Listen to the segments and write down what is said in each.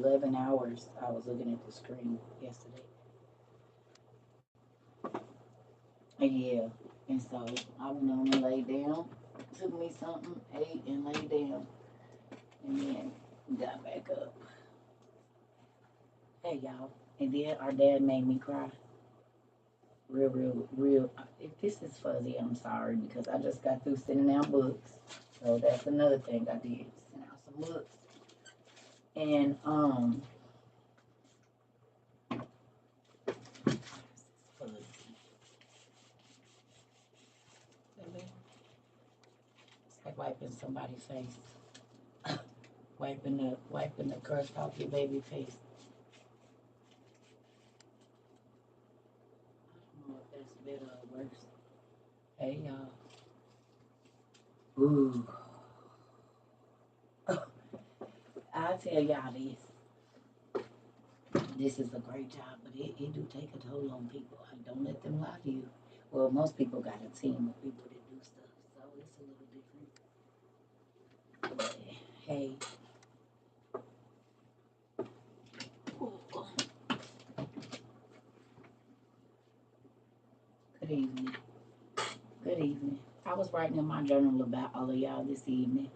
11 hours I was looking at the screen yesterday. Yeah. And so I went on and laid down, took me something, ate, and laid down, and then got back up. Hey, y'all. And then our dad made me cry. Real, real, real. If this is fuzzy, I'm sorry because I just got through sending out books. So that's another thing I did. Send out some books. And, fuzzy. It's like wiping somebody's face. Wiping the crust off your baby face. I don't know if that's better or worse. Hey y'all. Ooh. I'll tell y'all this. This is a great job, but it do take a toll on people. Don't let them lie to you. Well, most people got a team of people that do stuff, so it's a little different. But hey. Good evening. Good evening. I was writing in my journal about all of y'all this evening.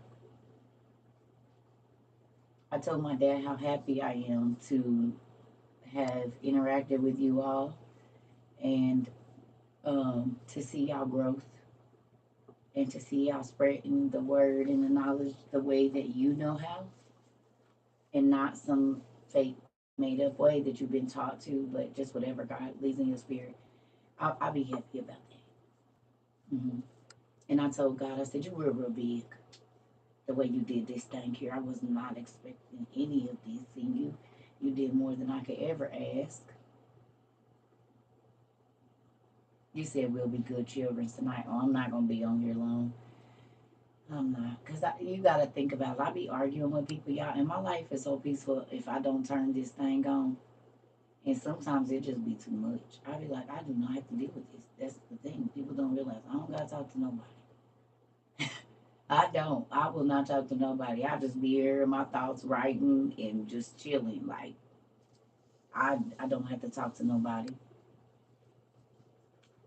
I told my dad how happy I am to have interacted with you all and to see y'all growth and to see y'all spreading the word and the knowledge the way that you know how and not some fake made up way that you've been taught to, but just whatever God leads in your spirit. I'll be happy about that. And I told God, I said, you were real big the way you did this thing here. I was not expecting any of this, and you did more than I could ever ask. You said we'll be good children tonight. Oh, I'm not gonna be on here long. I'm not, cause you gotta think about it. I be arguing with people, y'all, and my life is so peaceful if I don't turn this thing on. And sometimes it just be too much. I be like, I do not have to deal with this. That's the thing. People don't realize I don't gotta talk to nobody. I don't. I will not talk to nobody. I just be here in my thoughts, writing and just chilling. Like I don't have to talk to nobody.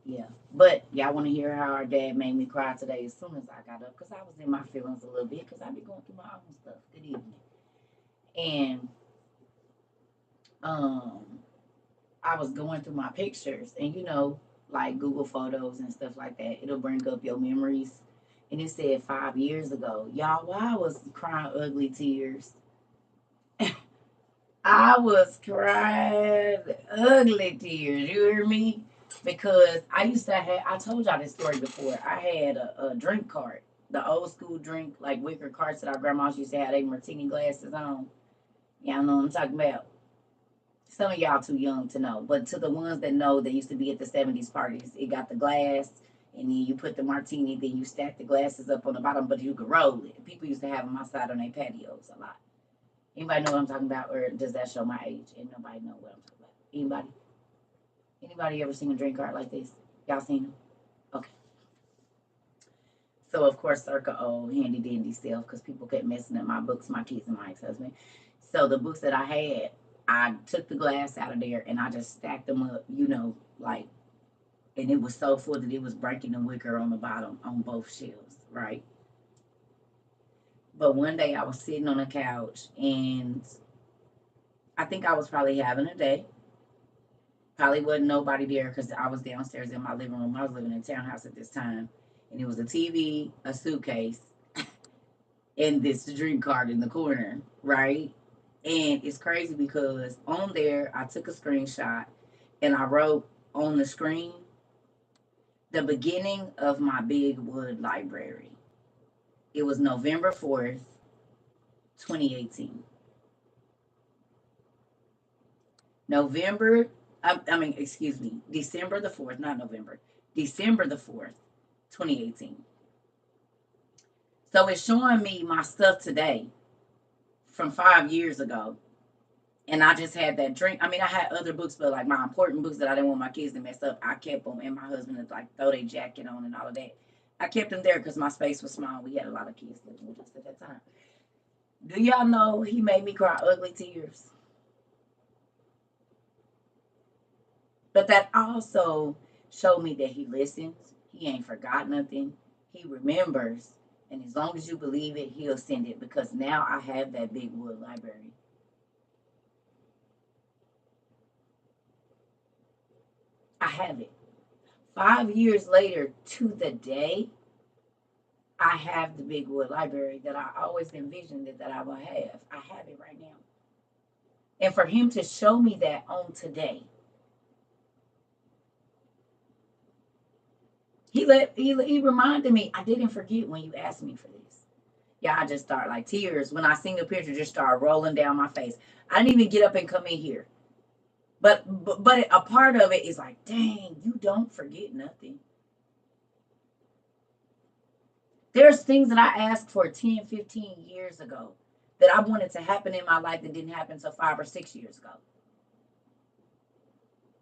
Yeah. But y'all want to hear how our dad made me cry today as soon as I got up because I was in my feelings a little bit because I be going through my own stuff. Good evening. And um, I was going through my pictures and like Google Photos and stuff like that. It'll bring up your memories. And it said 5 years ago. Y'all, why I was crying ugly tears. I was crying ugly tears. You hear me? Because I used to have, I told y'all this story before. I had a drink cart, the old school drink, like wicker carts that our grandmas used to have their martini glasses on. Y'all know what I'm talking about. Some of y'all too young to know, but to the ones that know, they used to be at the 70s parties. It got the glass, and then you put the martini, then you stack the glasses up on the bottom, but you could roll it. People used to have them outside on their patios a lot. Anybody know what I'm talking about, or does that show my age? And nobody know what I'm talking about. Anybody? Anybody ever seen a drink cart like this? Y'all seen them? Okay. So of course, circa old handy dandy stuff, because people kept messing up my books, my kids, and my ex-husband. So the books that I had, I took the glass out of there and I just stacked them up, like, and it was so full that it was breaking the wicker on the bottom on both shelves, right? But one day I was sitting on a couch and I think I was probably having a day. Probably wasn't nobody there because I was downstairs in my living room. I was living in a townhouse at this time. And it was a TV, a suitcase, and this drink cart in the corner, right? And it's crazy because on there, I took a screenshot and I wrote on the screen the beginning of my Big Wood library. It was November 4th, 2018. Excuse me, December the 4th, not November, December the 4th, 2018. So it's showing me my stuff today from 5 years ago. And I just had that drink. I mean, I had other books, but like my important books that I didn't want my kids to mess up, I kept them. And my husband would like throw their jacket on and all of that. I kept them there because my space was small. We had a lot of kids living with us at that time. Do y'all know he made me cry ugly tears? But that also showed me that he listens. He ain't forgot nothing. He remembers. And as long as you believe it, he'll send it because now I have that big wood library. I have it. 5 years later to the day, I have the big wood library that I always envisioned that I will have. I have it right now. And for him to show me that on today, he reminded me, I didn't forget when you asked me for this. Yeah, I just start like tears. When I seen the picture, just start rolling down my face. I didn't even get up and come in here. But a part of it is like, dang, you don't forget nothing. There's things that I asked for 10, 15 years ago that I wanted to happen in my life that didn't happen until 5 or 6 years ago.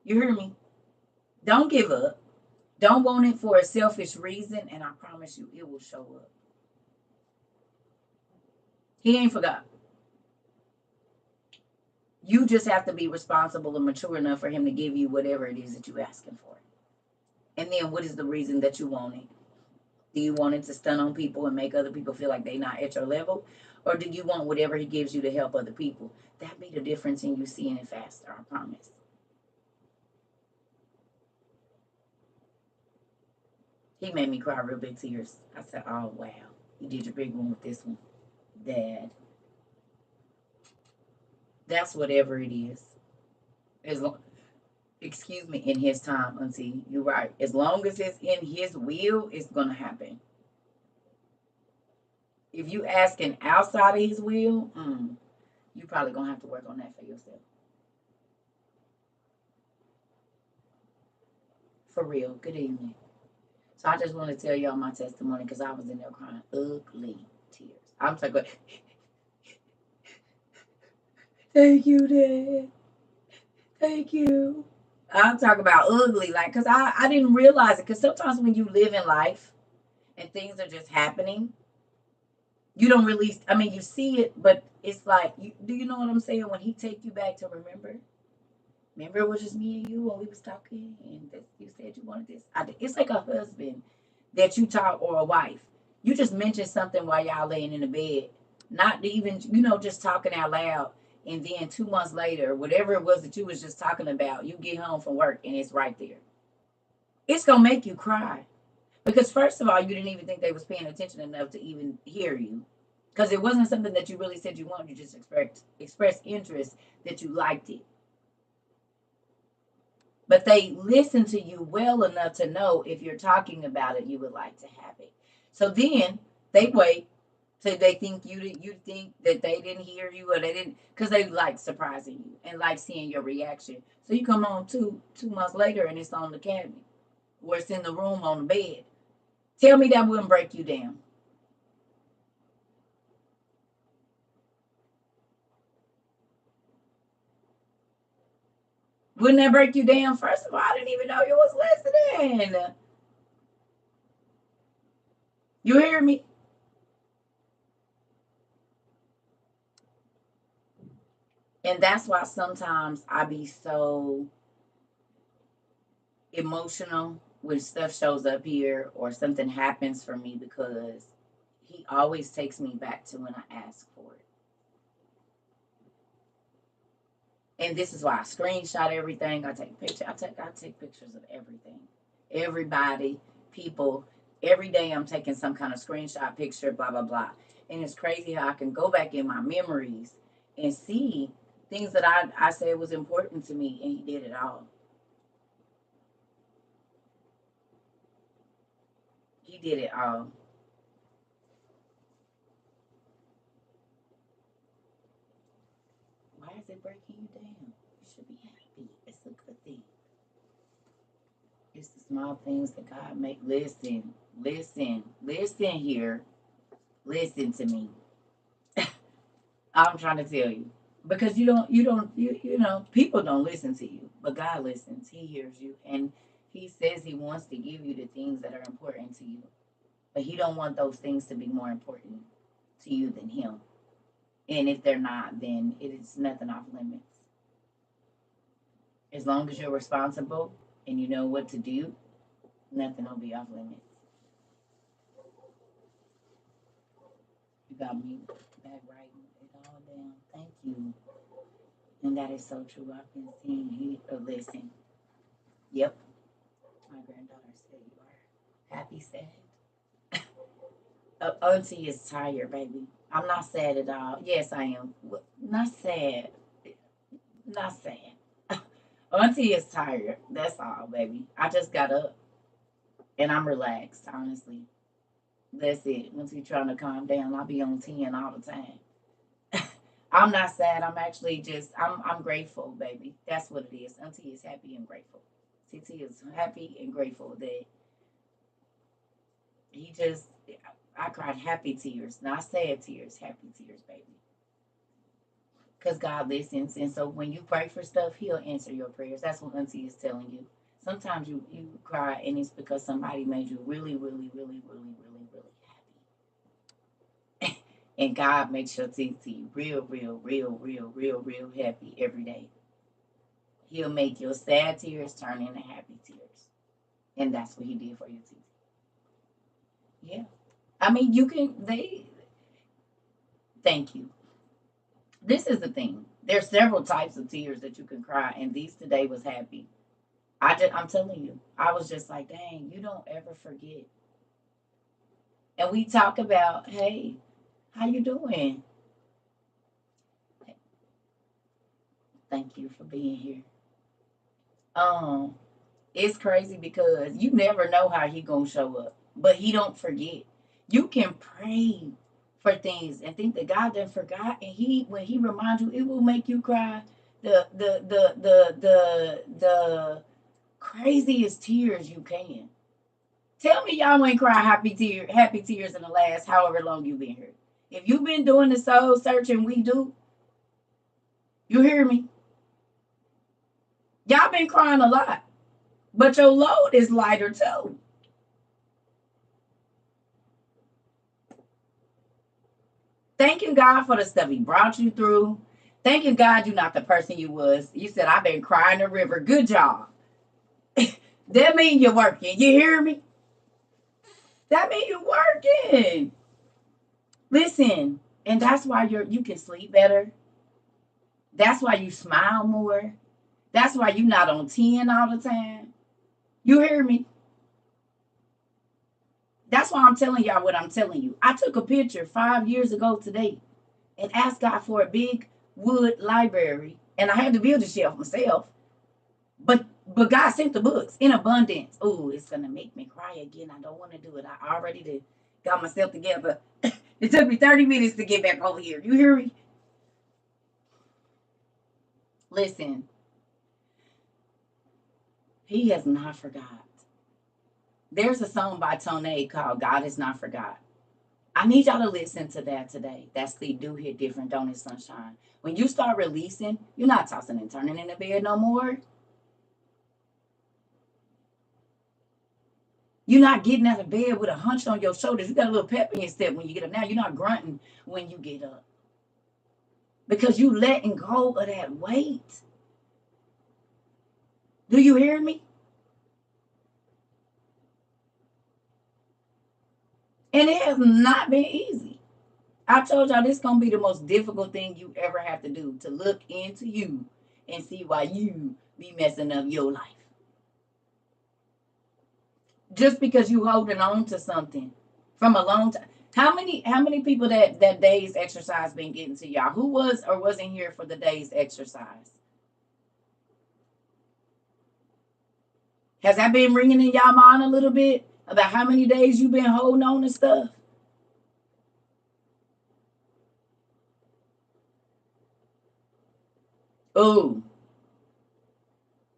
You hear me? Don't give up. Don't want it for a selfish reason, and I promise you it will show up. He ain't forgot. You just have to be responsible and mature enough for him to give you whatever it is that you're asking for. And then what is the reason that you want it? Do you want it to stun on people and make other people feel like they're not at your level? Or do you want whatever he gives you to help other people? That be the difference in you seeing it faster, I promise. He made me cry real big tears. I said, oh, wow. You did your big one with this one. Dad. That's whatever it is. As long, excuse me, in his time, Auntie. You're right. As long as it's in his will, it's going to happen. If you asking outside of his will, you probably going to have to work on that for yourself. For real. Good evening. So I just want to tell y'all my testimony because I was in there crying ugly tears. I'm talking, thank you, Dad. Thank you. I'm talking about ugly, like, because I didn't realize it. Because sometimes when you live in life and things are just happening, you don't really, I mean, you see it, but it's like, do you know what I'm saying? When he take you back to remember it was just me and you when we was talking and this, you said you wanted this. It's like a husband that you talk or a wife. You just mentioned something while y'all laying in the bed, not even, just talking out loud. And then 2 months later, whatever it was that you was just talking about, you get home from work and it's right there. It's going to make you cry. Because first of all, you didn't even think they was paying attention enough to even hear you. Because it wasn't something that you really said you wanted. You just expressed interest that you liked it. But they listen to you well enough to know if you're talking about it, you would like to have it. So then they wait till they think you think that they didn't hear you or they didn't, because they like surprising you and like seeing your reaction. So you come home 2 months later and it's on the cabinet or it's in the room on the bed. Tell me that wouldn't break you down. Wouldn't that break you down? First of all, I didn't even know you was listening. You hear me? And that's why sometimes I be so emotional when stuff shows up here or something happens for me because he always takes me back to when I asked for it. And this is why I screenshot everything. I take pictures. I take pictures of everything. Everybody, people. Every day I'm taking some kind of screenshot picture, blah, blah, blah. And it's crazy how I can go back in my memories and see things that I said was important to me, and he did it all. He did it all. Why is it breaking you down? You should be happy. It's a good thing. It's the small things that God make. Listen here. Listen to me. I'm trying to tell you. Because people don't listen to you, but God listens. He hears you. And he says he wants to give you the things that are important to you. But he don't want those things to be more important to you than him. And if they're not, then it is nothing off limits. As long as you're responsible and you know what to do, nothing will be off limits. You got me back writing it all down. Thank you. And that is so true. I've been seeing he listen. Yep. My granddaughter said you are happy, sad. Auntie is tired, baby. I'm not sad at all. Yes, I am. Not sad. Not sad. Auntie is tired. That's all, baby. I just got up and I'm relaxed, honestly. That's it. Once you're trying to calm down, I'll be on 10 all the time. I'm not sad. I'm actually just I'm grateful, baby. That's what it is. Auntie is happy and grateful. TT is happy and grateful that he just I cried happy tears, not sad tears, happy tears, baby. Because God listens. And so when you pray for stuff, he'll answer your prayers. That's what Auntie is telling you. Sometimes you cry and it's because somebody made you really, really, really, really, really, really happy. And God makes your TT real, real, real, real, real, real happy every day. He'll make your sad tears turn into happy tears. And that's what he did for you, TT. Yeah. I mean, you can, thank you. This is the thing. There's several types of tears that you can cry, and these today was happy. I'm telling you, I was just like, dang, you don't ever forget. And we talk about, hey, how you doing? Thank you for being here. Um, it's crazy because you never know how he gonna show up, but he don't forget. You can pray for things and think that God done forgot, and he when he reminds you, it will make you cry. The craziest tears you can. Tell me y'all ain't cry happy tears in the last however long you've been here. If you've been doing the soul searching we do, you hear me? Y'all been crying a lot, but your load is lighter too. Thanking God for the stuff he brought you through. Thanking God you're not the person you was. You said, I've been crying the river. Good job. That mean you're working. You hear me? That mean you're working. Listen, and that's why you can sleep better. That's why you smile more. That's why you're not on 10 all the time. You hear me? That's why I'm telling y'all what I'm telling you. I took a picture 5 years ago today and asked God for a big wood library. And I had to build a shelf myself. But God sent the books in abundance. Oh, it's gonna make me cry again. I don't want to do it. I already did. Got myself together. It took me 30 minutes to get back over here. You hear me? Listen, he has not forgot. There's a song by Tone called God Is Not Forgot. I need y'all to listen to that today. That sleep do hit different, don't it, sunshine? When you start releasing, you're not tossing and turning in the bed no more. You're not getting out of bed with a hunch on your shoulders. You got a little pep in your step when you get up. Now you're not grunting when you get up. Because you letting go of that weight. Do you hear me? And it has not been easy. I told y'all this is gonna be the most difficult thing you ever have to do, to look into you and see why you be messing up your life. Just because you holding on to something from a long time. How many people that day's exercise been getting to y'all? Who was or wasn't here for the day's exercise? Has that been ringing in y'all mind a little bit about how many days you've been holding on to stuff? Oh,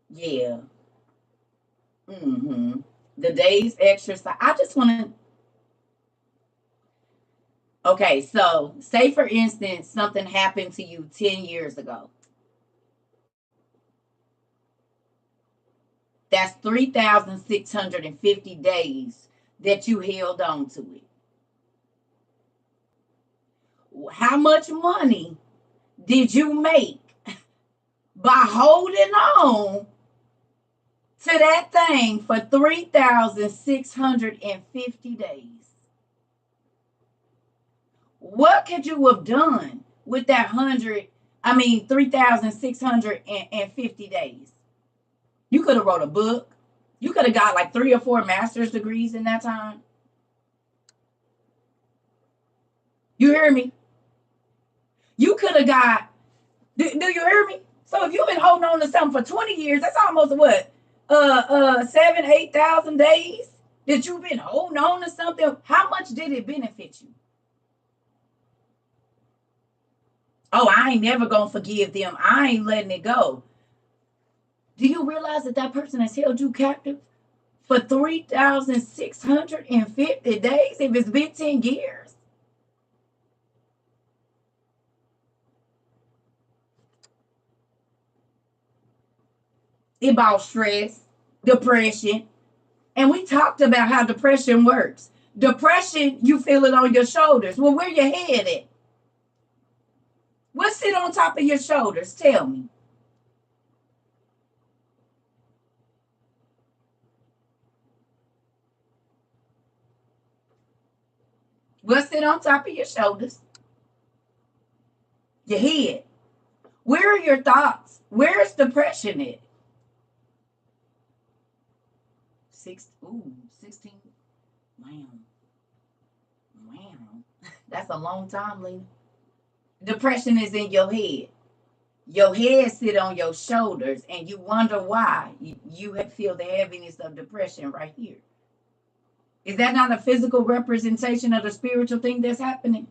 yeah. Mm-hmm. The day's exercise. I just want to. Okay, so say for instance something happened to you 10 years ago. That's 3,650 days that you held on to it. How much money did you make by holding on to that thing for 3,650 days? What could you have done with that 3,650 days? You could have wrote a book. You could have got like 3 or 4 master's degrees in that time. You hear me? You could have got, do you hear me? So if you've been holding on to something for 20 years, that's almost what? 7,000-8,000 days that you've been holding on to something. How much did it benefit you? Oh, I ain't never gonna forgive them. I ain't letting it go. Do you realize that that person has held you captive for 3,650 days if it's been 10 years? It about stress, depression. And we talked about how depression works. Depression, you feel it on your shoulders. Well, where your head at? What's it on top of your shoulders? Tell me. What's it on top of your shoulders? Your head. Where are your thoughts? Where is depression at? 16. Wow. Wow. That's a long time, Lena. Depression is in your head. Your head sit on your shoulders and you wonder why you feel the heaviness of depression right here. Is that not a physical representation of the spiritual thing that's happening?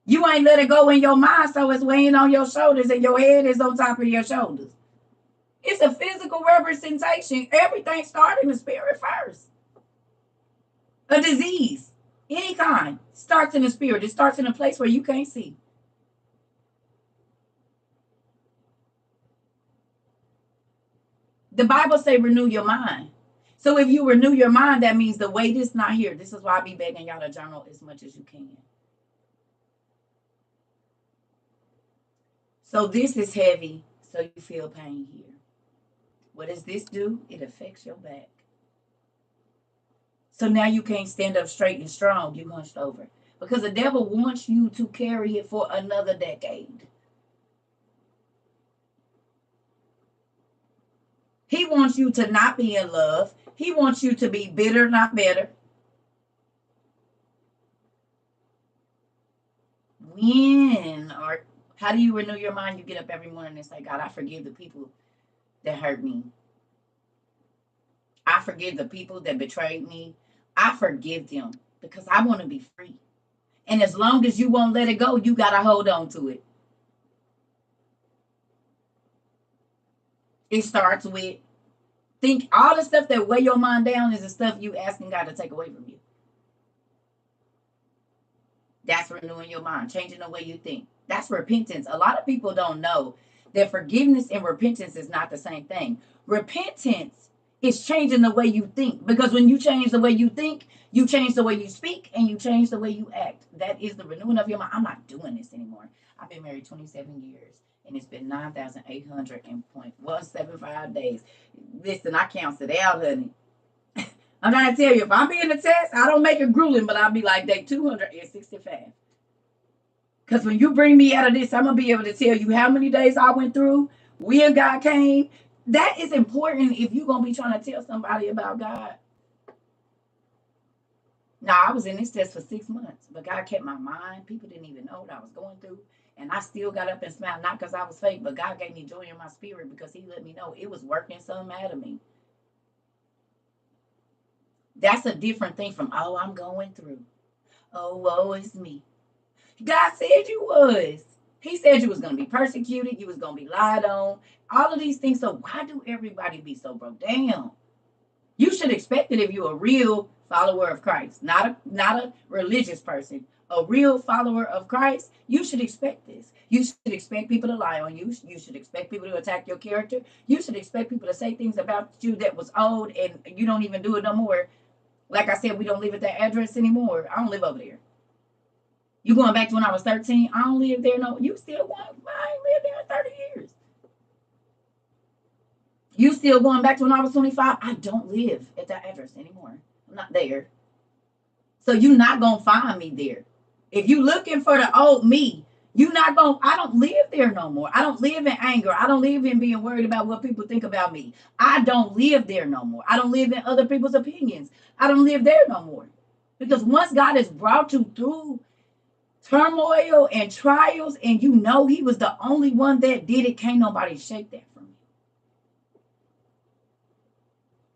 You ain't let it go in your mind, so it's weighing on your shoulders and your head is on top of your shoulders. It's a physical representation. Everything starts in the spirit first. A disease, any kind, starts in the spirit. It starts in a place where you can't see. The Bible say renew your mind. So if you renew your mind, that means the weight is not here. This is why I be begging y'all to journal as much as you can. So this is heavy, so you feel pain here. What does this do? It affects your back. So now you can't stand up straight and strong. You hunched over. Because the devil wants you to carry it for another decade. He wants you to not be in love. He wants you to be bitter, not better. When or how do you renew your mind? You get up every morning and say, God, I forgive the people that hurt me. I forgive the people that betrayed me. I forgive them because I want to be free. And as long as you won't let it go, you got to hold on to it. It starts with think all the stuff that weigh your mind down is the stuff you asking God to take away from you. That's renewing your mind, changing the way you think. That's repentance. A lot of people don't know that forgiveness and repentance is not the same thing. Repentance is changing the way you think, because when you change the way you think, you change the way you speak and you change the way you act. That is the renewing of your mind. I'm not doing this anymore. I've been married 27 years and it's been 9,800.175 days. Listen, I counted it out, honey. I'm trying to tell you, if I'm being a test, I don't make it grueling, but I'll be like day 265. Because when you bring me out of this, I'm going to be able to tell you how many days I went through, when God came. That is important if you're going to be trying to tell somebody about God. Now, I was in this test for 6 months, but God kept my mind. People didn't even know what I was going through. And I still got up and smiled, not because I was fake, but God gave me joy in my spirit because he let me know it was working something out of me. That's a different thing from, oh, I'm going through. Oh, woe is me. God said you was. He said you was going to be persecuted. You was going to be lied on. All of these things. So why do everybody be so broke down? You should expect it if you're a real follower of Christ, not a religious person. A real follower of Christ, you should expect this. You should expect people to lie on you. You should expect people to attack your character. You should expect people to say things about you that was old and you don't even do it no more. Like I said, we don't live at that address anymore. I don't live over there. You going back to when I was 13? I don't live there. No, you still going? I ain't lived there in 30 years. You still going back to when I was 25? I don't live at that address anymore. I'm not there. So you're not gonna find me there. If you looking for the old me, you not gonna. I don't live there no more. I don't live in anger. I don't live in being worried about what people think about me. I don't live there no more. I don't live in other people's opinions. I don't live there no more. Because once God has brought you through turmoil and trials, and you know He was the only one that did it, can't nobody shake that from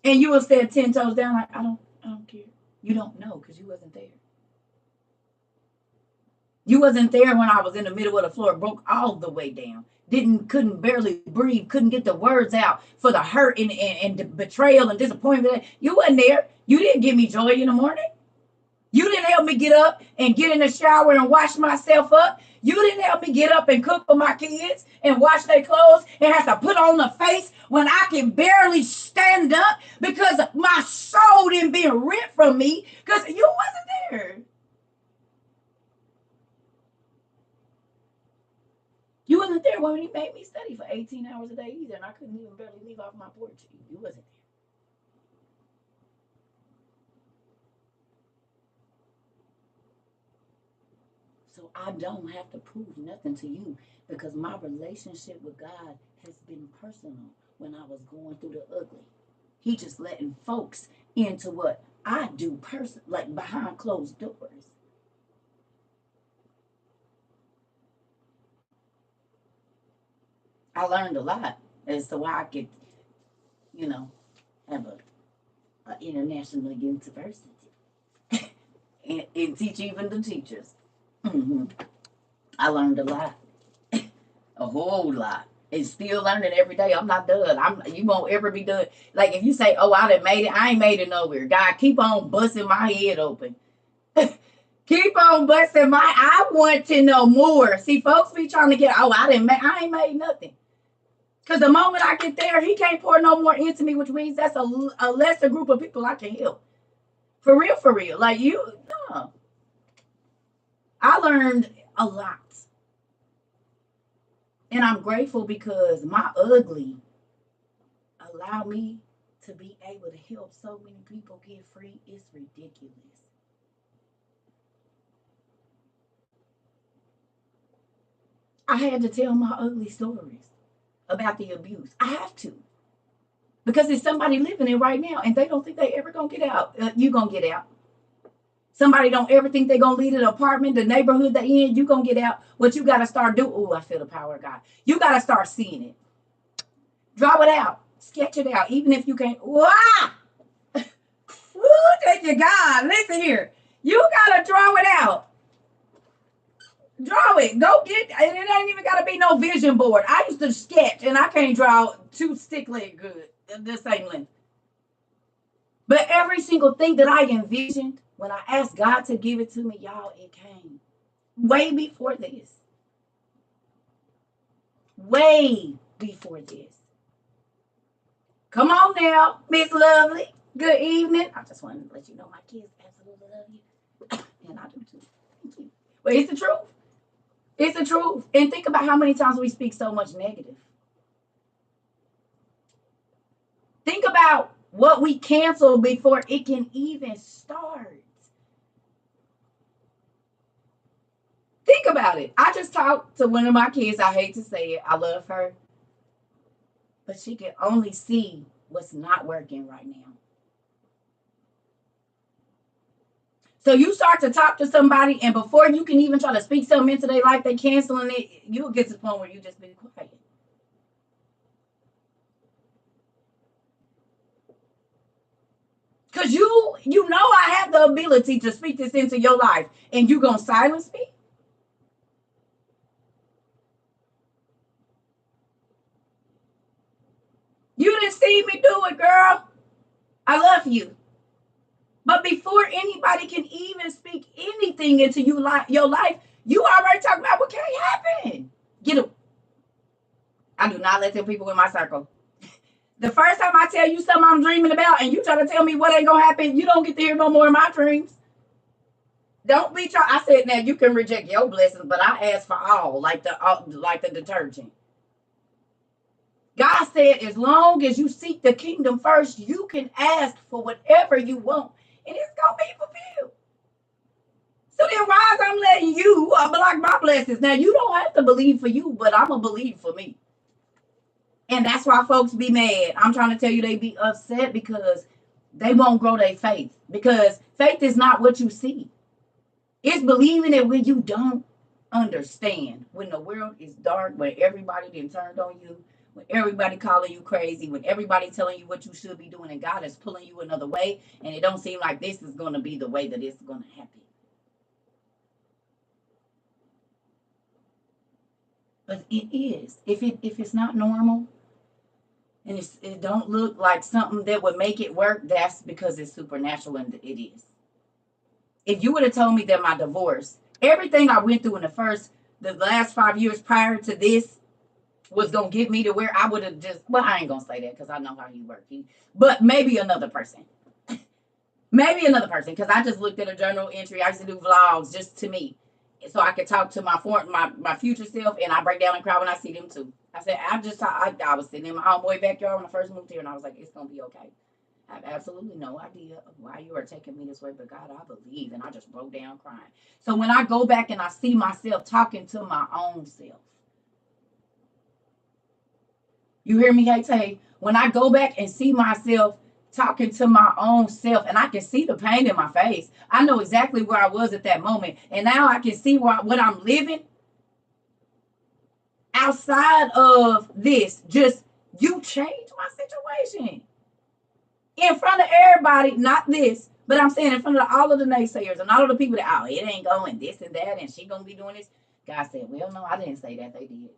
you. And you will stand 10 toes down like I don't care. You don't know because you wasn't there. You wasn't there when I was in the middle of the floor, broke all the way down. Couldn't barely breathe, couldn't get the words out for the hurt and the betrayal and disappointment. You wasn't there. You didn't give me joy in the morning. You didn't help me get up and get in the shower and wash myself up. You didn't help me get up and cook for my kids and wash their clothes and have to put on the face when I can barely stand up because my soul didn't been ripped from me because you wasn't there. You wasn't there when he made me study for 18 hours a day either, and I couldn't even barely leave off my porch. You wasn't there. So I don't have to prove nothing to you because my relationship with God has been personal when I was going through the ugly. He just letting folks into what I do like behind closed doors. I learned a lot as to why I could, you know, have a international university and teach even the teachers. Mm-hmm. I learned a lot, a whole lot. And still learning every day. I'm not done. You won't ever be done. Like if you say, "Oh, I done made it," I ain't made it nowhere. God, keep on busting my head open. Keep on busting my. I want to know more. See, folks be trying to get. Oh, I ain't made nothing. Because the moment I get there, He can't pour no more into me, which means that's a lesser group of people I can help. For real, for real. Like you, no. I learned a lot. And I'm grateful because my ugly allowed me to be able to help so many people get free. It's ridiculous. I had to tell my ugly stories about the abuse. I have to. Because there's somebody living it right now and they don't think they ever gonna get out. You gonna get out. Somebody don't ever think they're gonna leave the apartment, the neighborhood they in, you gonna get out. What you gotta start doing, oh, I feel the power of God. You gotta start seeing it. Draw it out. Sketch it out. Even if you can't. Wah! Woo, thank you, God. Listen here. You gotta draw it out. Draw it. Go get it ain't even gotta be no vision board. I used to sketch and I can't draw two stick leg good. The same length. But every single thing that I envisioned when I asked God to give it to me, y'all, it came. Way before this. Way before this. Come on now, Miss Lovely. Good evening. I just wanted to let you know my kids absolutely love you. And I do too. Thank you. But it's the truth. It's the truth. And think about how many times we speak so much negative. Think about what we cancel before it can even start. Think about it. I just talked to one of my kids. I hate to say it. I love her. But she can only see what's not working right now. So you start to talk to somebody, and before you can even try to speak something into their life, they canceling it. You'll get to the point where you just be quiet. Because you know I have the ability to speak this into your life, and you gonna silence me? You didn't see me do it, girl. I love you. But before anybody can even speak anything into your life, you already talking about what can't happen. Get them. I do not let them people in my circle. The first time I tell you something I'm dreaming about and you try to tell me what ain't gonna happen, you don't get to hear no more of my dreams. Don't be trying. I said now you can reject your blessings, but I asked for all, like the detergent. God said, as long as you seek the kingdom first, you can ask for whatever you want, and it's gonna be fulfilled. So then, why is I'm letting you block my blessings? Now you don't have to believe for you, but I'm gonna believe for me. And that's why folks be mad. I'm trying to tell you they be upset because they won't grow their faith. Because faith is not what you see. It's believing it when you don't understand. When the world is dark, when everybody then turned on you, when everybody calling you crazy, when everybody telling you what you should be doing, and God is pulling you another way, and it don't seem like this is going to be the way that it's going to happen. But it is. If it's not normal, and it don't look like something that would make it work, that's because it's supernatural, and it is. If you would have told me that my divorce, everything I went through in the last 5 years prior to this was going to get me to where I would have just, well, I ain't going to say that because I know how you work. But maybe another person. Maybe another person, because I just looked at a journal entry. I used to do vlogs just to me, so I could talk to my future self, and I break down and cry when I see them too. I said, I was sitting in my homeboy backyard when I first moved here, and I was like, it's going to be okay. I have absolutely no idea of why you are taking me this way, but God, I believe, and I just broke down crying. So when I go back and I see myself talking to my own self, you hear me, Tay? When I go back and see myself talking to my own self, and I can see the pain in my face, I know exactly where I was at that moment, and now I can see what I'm living outside of this. Just you changed my situation. In front of everybody, not this, but I'm saying in front of all of the naysayers and all of the people that, oh, it ain't going this and that, and she gonna be doing this. God said, well, no, I didn't say that. They did.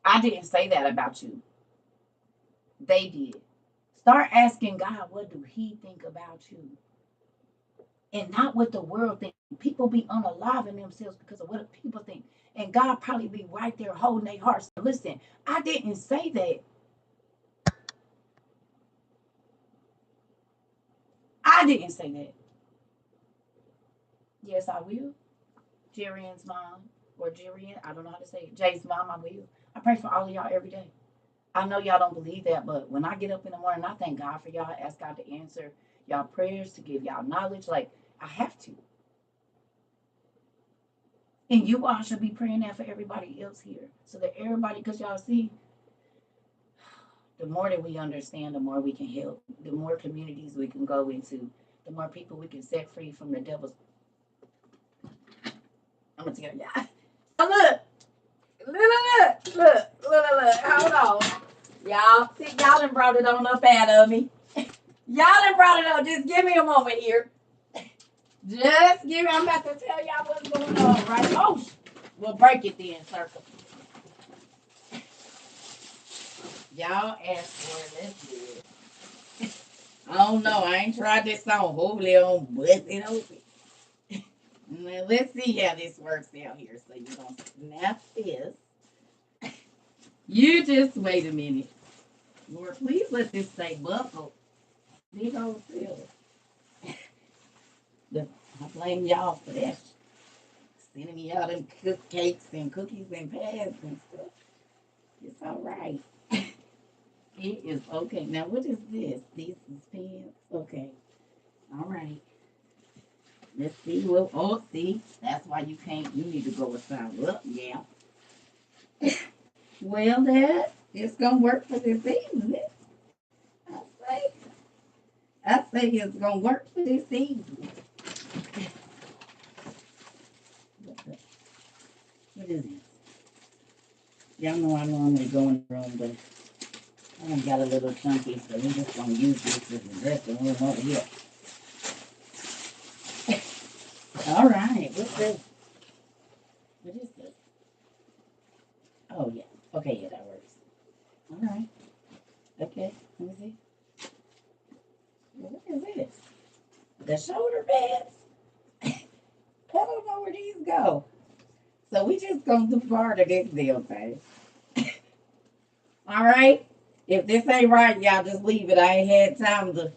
I didn't say that about you. They did. Start asking God, what do he think about you? And not what the world thinks. People be unaliving themselves because of what people think. And God probably be right there holding their hearts. Listen, I didn't say that. I didn't say that. Yes, I will. Jerian's mom, or Jerian, I don't know how to say it. Jay's mom, I will. I pray for all of y'all every day. I know y'all don't believe that, but when I get up in the morning, I thank God for y'all. I ask God to answer y'all prayers, to give y'all knowledge. Like, I have to. And you all should be praying that for everybody else here. So that everybody, because y'all see, the more that we understand, the more we can help. The more communities we can go into, the more people we can set free from the devil's. I'm going to tell y'all. Look. Look. Hold on. Y'all, see, y'all done brought it on up out of me. Y'all done brought it on. Just give me a moment here. Just give me, I'm about to tell y'all what's going on, right? Oh, we'll break it then, CERCA. Y'all asked for it. Let's do it. I don't know. I ain't tried this song. Hopefully, I don't bust it open. Now, let's see how this works out here. So, you're going to snap this. You just wait a minute. Lord, please let this say buckle. Big old silver. I blame y'all for that. Sending me out them cupcakes and cookies and pads and stuff. It's all right. It is okay. Now, what is this? This is pants? Okay. All right. Let's see. Well, oh, see. That's why you can't. You need to go a size up. Yeah. Well, Dad, it's going to work for this evening. I say it's going to work for this evening. What is this? Y'all know I normally go in the room, but I done got a little chunky, so we're just going to use this as the dressing room over here. All right, what's this? What is this? Oh, yeah. Okay, yeah, that works. All right. Okay, let me see. What is this? The shoulder pads? I don't know where these go. So we just going to do part of this deal, thing. All right? If this ain't right, y'all just leave it. I ain't had time to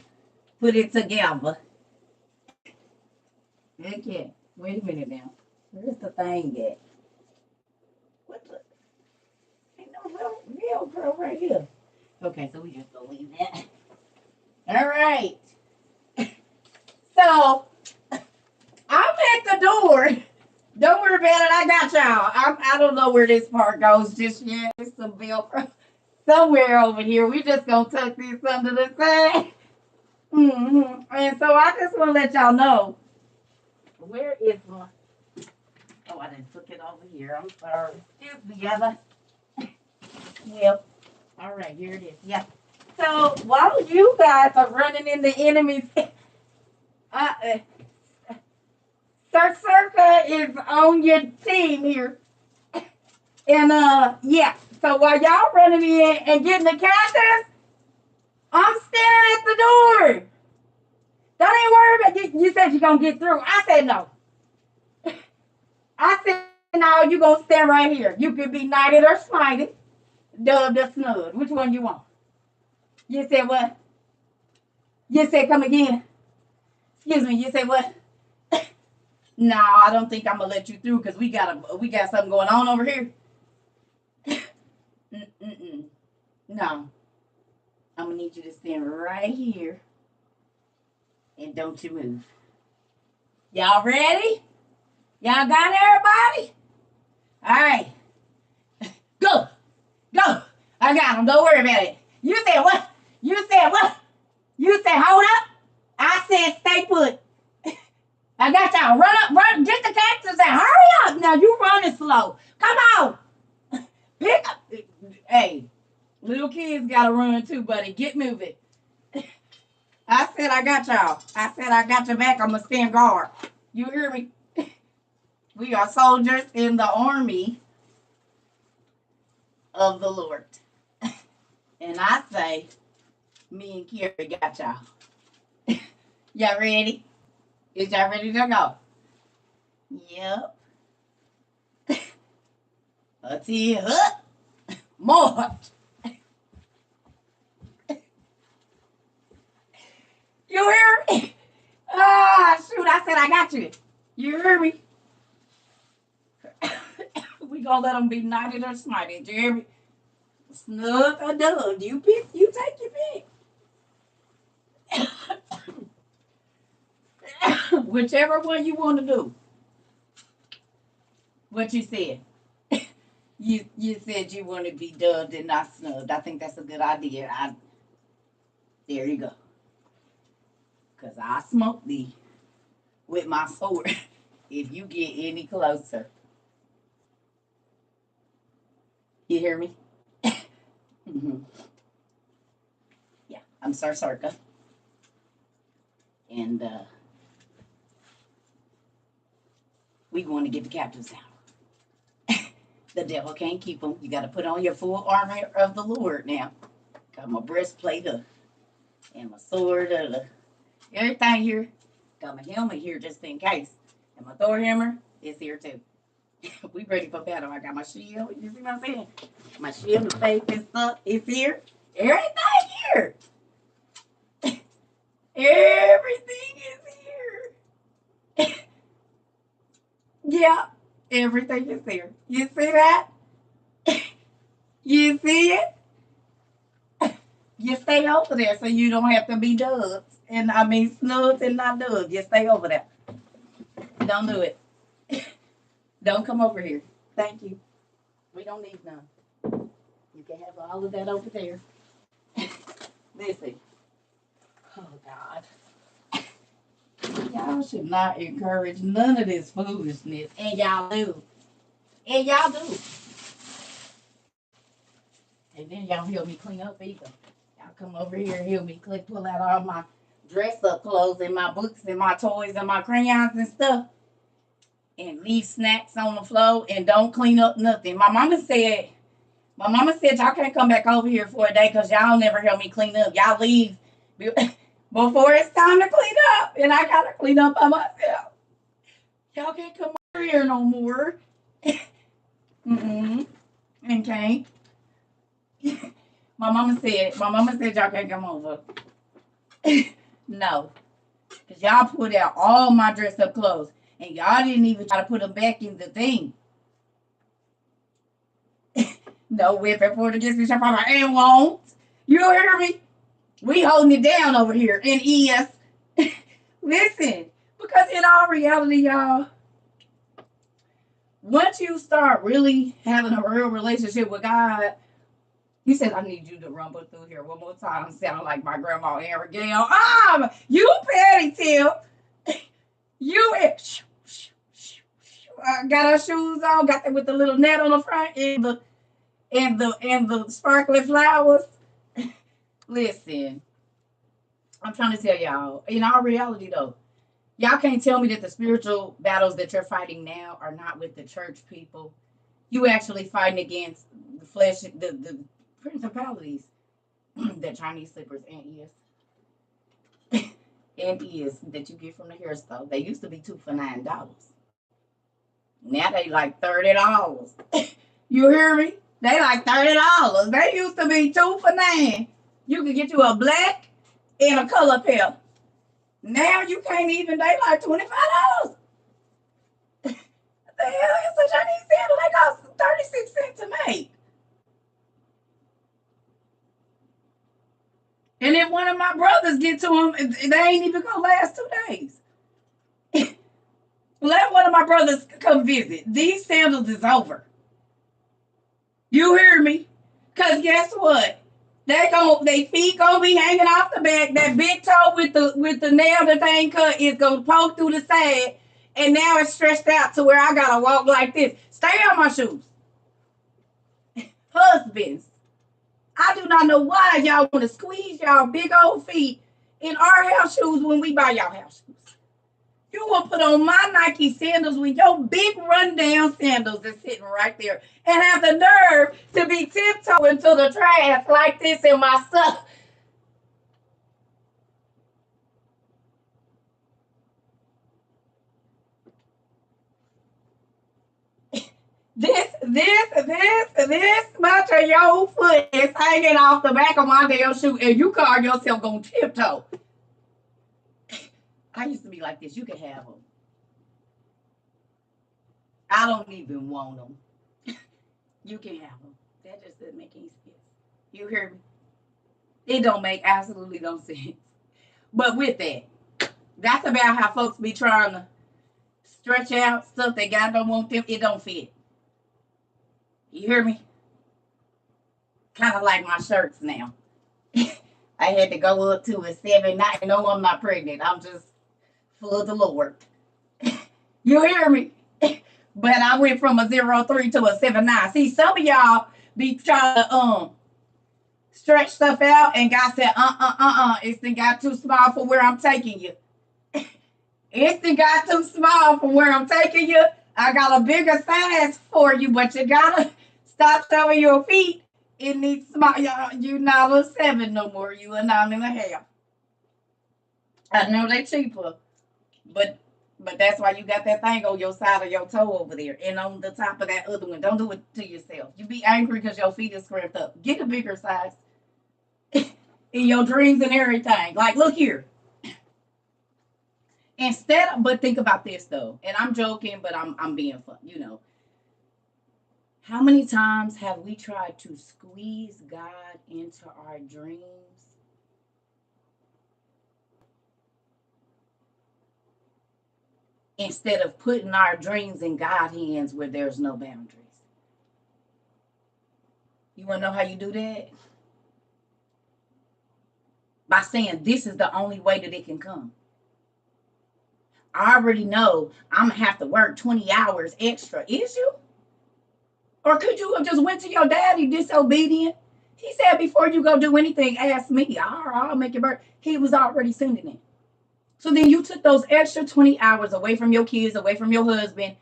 put it together. Okay. Wait a minute now. Where's the thing at? What the? Ain't no Velcro right here. Okay, so we just gonna leave that. All right. So I'm at the door. Don't worry about it. I got y'all. I don't know where this part goes just yet. It's some Velcro somewhere over here. We just gonna tuck this under the side. And so I just want to let y'all know. Where is my? Oh, I didn't took it over here. I'm sorry. Excuse me, y'all. Well, all right, here it is. Yeah. So while you guys are running in the enemy's, uh, Sir Circa is on your team here. And yeah. So while y'all running in and getting the cactus, I'm standing at the door. Don't even worry about it. You said you're gonna get through. I said no. I said no, you gonna stand right here. You could be knighted or smited, dubbed or snubbed. Which one you want? You said what? You said come again. Excuse me, you said what? No, I don't think I'm gonna let you through because we got something going on over here. Mm-mm. No. I'm gonna need you to stand right here and don't you move. Y'all ready? Y'all got everybody? All right. Go. Go. I got him. Don't worry about it. You said what? You said what? You said hold up. I said stay put. I got y'all. Run up, run. Get the cactus and hurry up. Now you running slow. Come on. Pick up. Hey, little kids gotta run too, buddy. Get moving. I said I got y'all. I said I got your back. I'm gonna stand guard. You hear me? We are soldiers in the army of the Lord. And I say, me and Carrie got y'all. Y'all ready? Is y'all ready to go? Yep. Until March. You hear me? Ah, shoot, I said I got you. You hear me? We gonna let them be knighted or smited. You hear me? Snug or dug. You pick, you take your pick. Whichever one you want to do. What you said? You said you want to be dubbed and not snubbed. I think that's a good idea. There you go. Cause I smoke thee with my sword if you get any closer. You hear me? Mm-hmm. Yeah, I'm Sir Circa. And we going to get the captives out. The devil can't keep them. You got to put on your full armor of the Lord now. Got my breastplate up and my sword up. Everything here. Got my helmet here just in case. And my Thor hammer is here too. We ready for battle. I got my shield. You see what I'm saying? My shield of faith and stuff is here. Everything here. Everything is here. Yeah, everything is here. You see that? You see it? You stay over there so you don't have to be dubbed. And I mean snubbed and not dubbed. You stay over there. Don't do it. Don't come over here. Thank you. We don't need none. You can have all of that over there. Listen. Oh God. Y'all should not encourage none of this foolishness. And y'all do. And y'all do. And then y'all help me clean up either. Y'all come over here and help me pull out all my dress up clothes and my books and my toys and my crayons and stuff. And leave snacks on the floor and don't clean up nothing. My mama said y'all can't come back over here for a day because y'all never help me clean up. Y'all leave before it's time to clean up. And I gotta clean up by myself. Y'all can't come over here no more. Mm-mm. And can't. My mama said y'all can't come over. No. Because y'all put out all my dress up clothes. And y'all didn't even try to put them back in the thing. No weapon formed against me shall prosper and won't. You hear me? We holding it down over here in ES. Listen, because in all reality, y'all, once you start really having a real relationship with God, he said, I need you to rumble through here one more time. Sound like my grandma Aaron Gale. You petty Tim. You got her shoes on, got that with the little net on the front and the sparkling flowers. Listen, I'm trying to tell y'all, in all reality though, y'all can't tell me that the spiritual battles that you're fighting now are not with the church people. You actually fighting against the flesh, the principalities, the Chinese slippers and ears that you get from the hair store. They used to be two for $9. Now they like $30. You hear me? They like $30. They used to be 2 for $9. You could get you a black and a color pair. Now you can't even. They like $25. The hell is a Chinese sandal? They cost 36 cents to make. And if one of my brothers get to them, they ain't even gonna last 2 days. Let one of my brothers come visit. These sandals is over. You hear me? Cause guess what? They feet gonna be hanging off the back. That big toe with the nail that they ain't cut is gonna poke through the side, and now it's stretched out to where I gotta walk like this. Stay on my shoes. Husbands, I do not know why y'all want to squeeze y'all big old feet in our house shoes when we buy y'all house shoes. You will put on my Nike sandals when your big rundown sandals is sitting right there and have the nerve to be tiptoeing to the trash like this in my stuff. This much of your foot is hanging off the back of my damn shoe, and you call yourself gonna tiptoe. I used to be like this. You can have them. I don't even want them. You can have them. That just doesn't make any sense. You hear me? It don't make absolutely no sense. But with that, that's about how folks be trying to stretch out stuff that God don't want them. It don't fit. You hear me? Kind of like my shirts now. I had to go up to a 7. No, I'm not pregnant. I'm just full of the Lord. You hear me? But I went from a 0.3 to a 7.9. See, some of y'all be trying to stretch stuff out, and God said, it's done got too small for where I'm taking you. It's done got too small for where I'm taking you. I got a bigger size for you, but you gotta stop showing your feet. It needs small. You're not a 7 no more. You a 9.5. I know they cheaper, but that's why you got that thing on your side of your toe over there and on the top of that other one. Don't do it to yourself. You be angry because your feet is scrunched up. Get a bigger size in your dreams and everything. Like, look here. But think about this though, and I'm joking, but I'm being fun. You know, how many times have we tried to squeeze God into our dreams? Instead of putting our dreams in God's hands where there's no boundaries. You want to know how you do that? By saying this is the only way that it can come. I already know I'm going to have to work 20 hours extra. Is you? Or could you have just went to your daddy disobedient? He said, before you go do anything, ask me. I'll make it work. He was already sending it. So then you took those extra 20 hours away from your kids, away from your husband,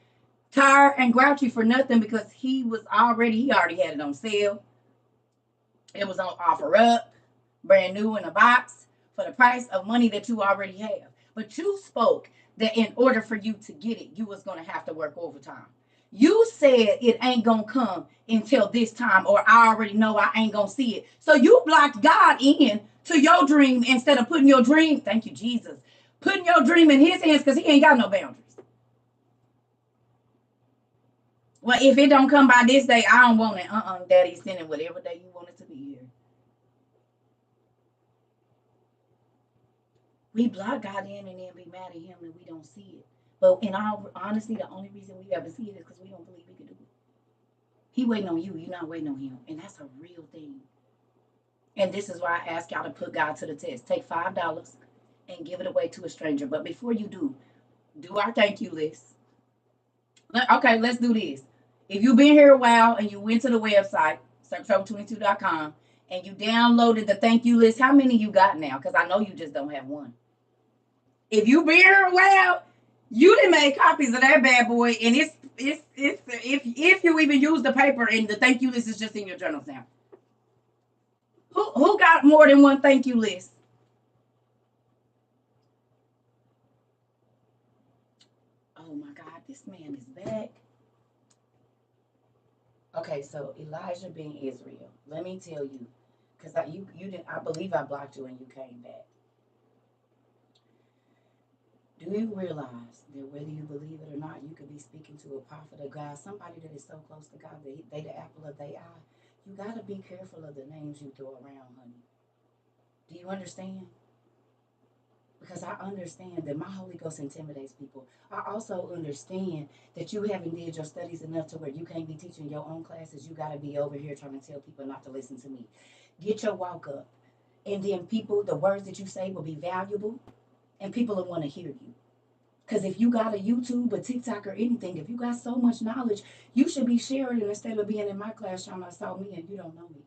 tired and grouchy for nothing because he already had it on sale. It was on offer up, brand new in a box for the price of money that you already have. But you spoke that in order for you to get it, you was going to have to work overtime. You said it ain't gonna come until this time, or I already know I ain't gonna see it. So you blocked God in to your dream instead of putting your dream, thank you, Jesus, putting your dream in his hands because he ain't got no boundaries. Well, if it don't come by this day, I don't want it. Daddy's sending whatever day you want it to be here. We block God in and then be mad at him and we don't see it. But in all honesty, the only reason we ever see it is because we don't believe we can do it. He waiting on you. You're not waiting on him. And that's a real thing. And this is why I ask y'all to put God to the test. Take $5 and give it away to a stranger. But before you do our thank you list. Okay, let's do this. If you've been here a while and you went to the website, CERCA22.com, and you downloaded the thank you list, how many you got now? Because I know you just don't have one. If you've been here a while, you done made copies of that bad boy, and it's if you even use the paper and the thank you list is just in your journals now. Who got more than one thank you list? Oh my God, this man is back. Okay, so Elijah being Israel. Let me tell you, because you didn't. I believe I blocked you and you came back. Do you realize that whether you believe it or not, you could be speaking to a prophet of God, somebody that is so close to God that they the apple of their eye. You gotta be careful of the names you throw around, honey. Do you understand? Because I understand that my Holy Ghost intimidates people. I also understand that you haven't did your studies enough to where you can't be teaching your own classes. You got to be over here trying to tell people not to listen to me. Get your walk up. And then people, the words that you say will be valuable, and people will want to hear you. Because if you got a YouTube, a TikTok, or anything, if you got so much knowledge, you should be sharing it instead of being in my class trying to assault me and you don't know me.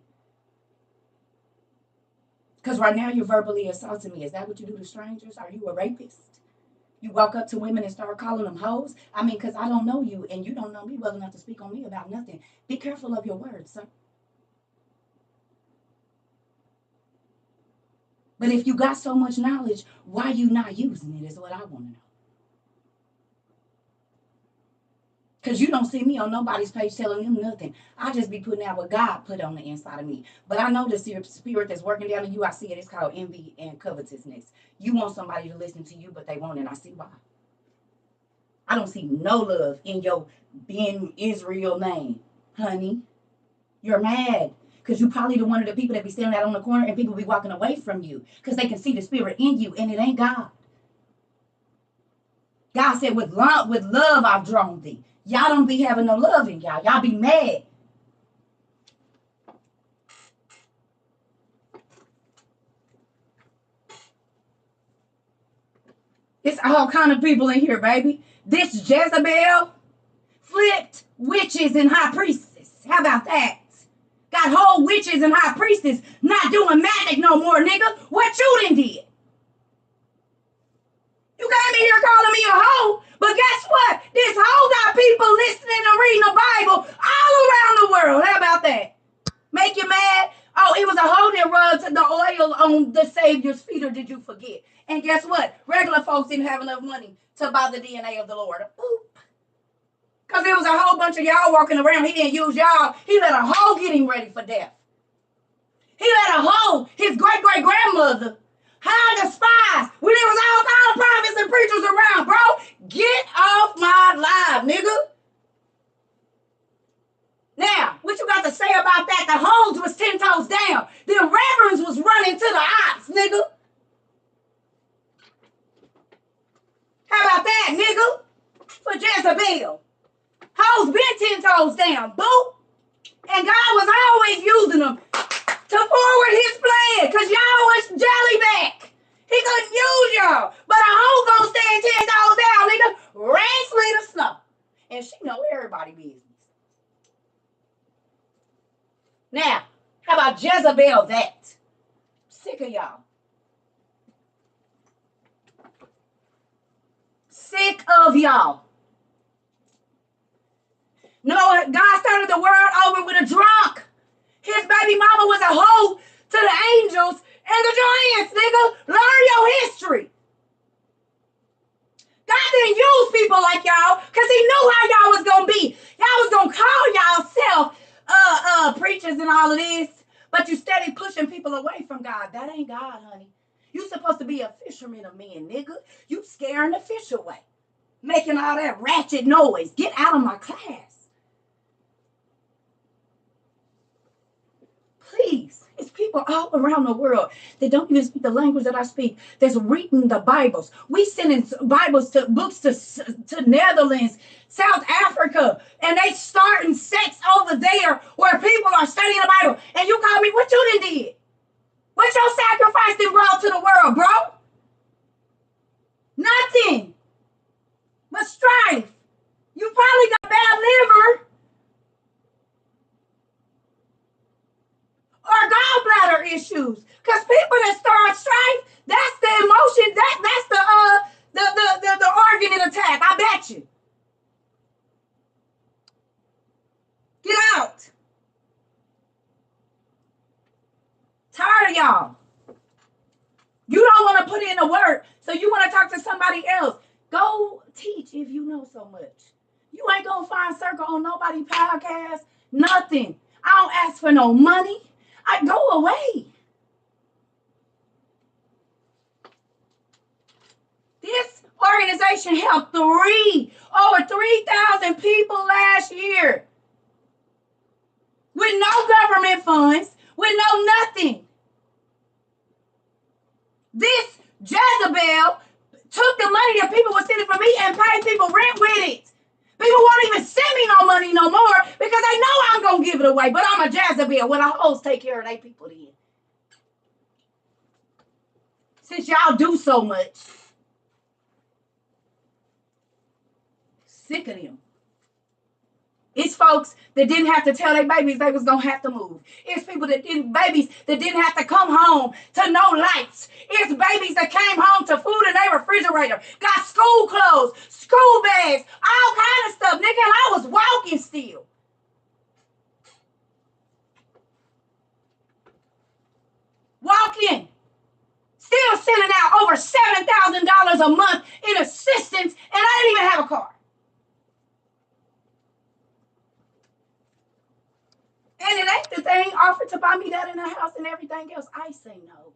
Because right now you're verbally assaulting me. Is that what you do to strangers? Are you a rapist? You walk up to women and start calling them hoes? I mean, because I don't know you and you don't know me well enough to speak on me about nothing. Be careful of your words, sir. But if you got so much knowledge, why you not using it is what I want to know. Because you don't see me on nobody's page telling them nothing. I just be putting out what God put on the inside of me. But I know the spirit that's working down in you. I see it. It's called envy and covetousness. You want somebody to listen to you, but they won't, and I see why. I don't see no love in your being Israel name, honey. You're mad because you probably the one of the people that be standing out on the corner and people be walking away from you because they can see the spirit in you, and it ain't God. God said, with love I've drawn thee. Y'all don't be having no love in y'all. Y'all be mad. It's all kind of people in here, baby. This Jezebel flipped witches and high priestess. How about that? Got whole witches and high priestess not doing magic no more, nigga. What you done did? You came in here calling me a hoe, but guess what? This hoe got people listening and reading the Bible all around the world. How about that? Make you mad? Oh, it was a hoe that rubbed the oil on the Savior's feet, or did you forget? And guess what? Regular folks didn't have enough money to buy the DNA of the Lord. Boop. Because there was a whole bunch of y'all walking around. He didn't use y'all. He let a hoe get him ready for death. He let a hoe, his great-great-grandmother, hide the spies when there was all kind of prophets and preachers around, bro. Get off my live, nigga. Now, what you got to say about that? The hoes was 10 toes down. The reverends was running to the ops, nigga. How about that, nigga? For Jezebel. Hoes been 10 toes down, boo. And God was always using them to forward his plan, because y'all was jellyback. He couldn't use y'all. But a hoe gonna stand 10 toes down, nigga. Rain, sleet, or snow. And she know everybody business. Now, how about Jezebel that? Sick of y'all. Sick of y'all. No, God started the world over with a drunk. His baby mama was a hoe to the angels and the giants, nigga. Learn your history. God didn't use people like y'all because he knew how y'all was going to be. Y'all gonna call y'allself preachers and all of this, but you steady pushing people away from God. That ain't God, honey. You supposed to be a fisherman of men, nigga. You scaring the fish away, making all that ratchet noise. Get out of my class. Please. It's people all around the world that don't even speak the language that I speak that's reading the Bibles. We sending Bibles to books to Netherlands, South Africa, and they starting sects over there where people are studying the Bible. And you call me, what you done did? What your sacrifice done brought to the world, bro? Nothing but strife. You probably got bad liver or gallbladder issues. Because people that start strife, that's the emotion, that's the organ in attack. I bet you. Get out. Tired of y'all. You don't want to put in the work, so you want to talk to somebody else. Go teach if you know so much. You ain't gonna find CERCA on nobody podcast. Nothing. I don't ask for no money. I go away. This organization helped over 3,000 people last year with no government funds, with no nothing. This Jezebel took the money that people were sending for me and paid people rent with it. People won't even send me no money no more because they know I'm going to give it away. But I'm a Jezebel. Well, the hoes take care of their people then. Since y'all do so much. Sick of them. It's folks that didn't have to tell their babies they was going to have to move. It's people babies that didn't have to come home to no lights. It's babies that came home to food in their refrigerator, got school clothes, school bags, all kind of stuff. Nigga, and I was walking still. Walking. Still sending out over $7,000 a month in assistance, and I didn't even have a car. And it ain't the thing offered to buy me that in a house and everything else. I say no.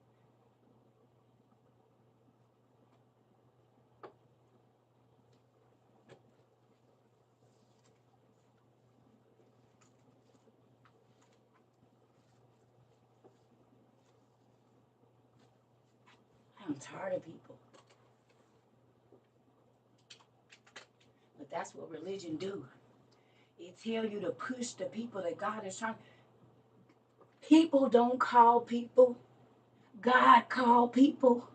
I'm tired of people. But that's what religion do. It tell you to push the people that God is trying. People don't call people. God called people.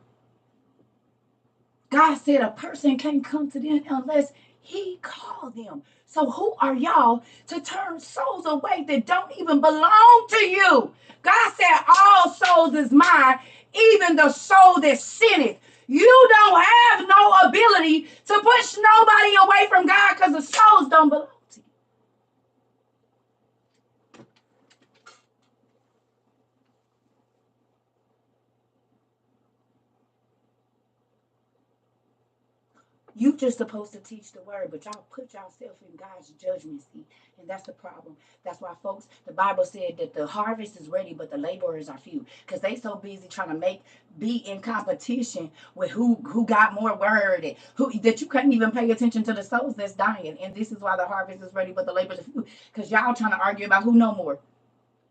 God said a person can't come to them unless he called them. So who are y'all to turn souls away that don't even belong to you? God said all souls is mine, even the soul that sinneth. You don't have no ability to push nobody away from God because the souls don't belong to you. You just supposed to teach the word, but y'all put yourself in God's judgment seat. And that's the problem. That's why, folks, the Bible said that the harvest is ready, but the laborers are few. Because they so busy trying to be in competition with who got more word and that you couldn't even pay attention to the souls that's dying. And this is why the harvest is ready, but the laborers are few. Because y'all trying to argue about who know more.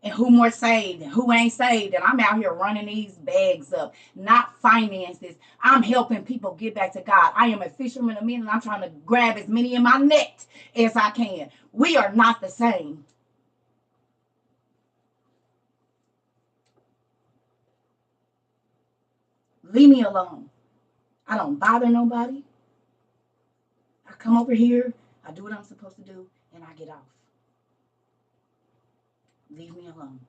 And who more saved and who ain't saved. And I'm out here running these bags up, not finances. I'm helping people get back to God. I am a fisherman of men, and I'm trying to grab as many in my net as I can. We are not the same. Leave me alone. I don't bother nobody. I come over here, I do what I'm supposed to do, and I get off. Leave me alone.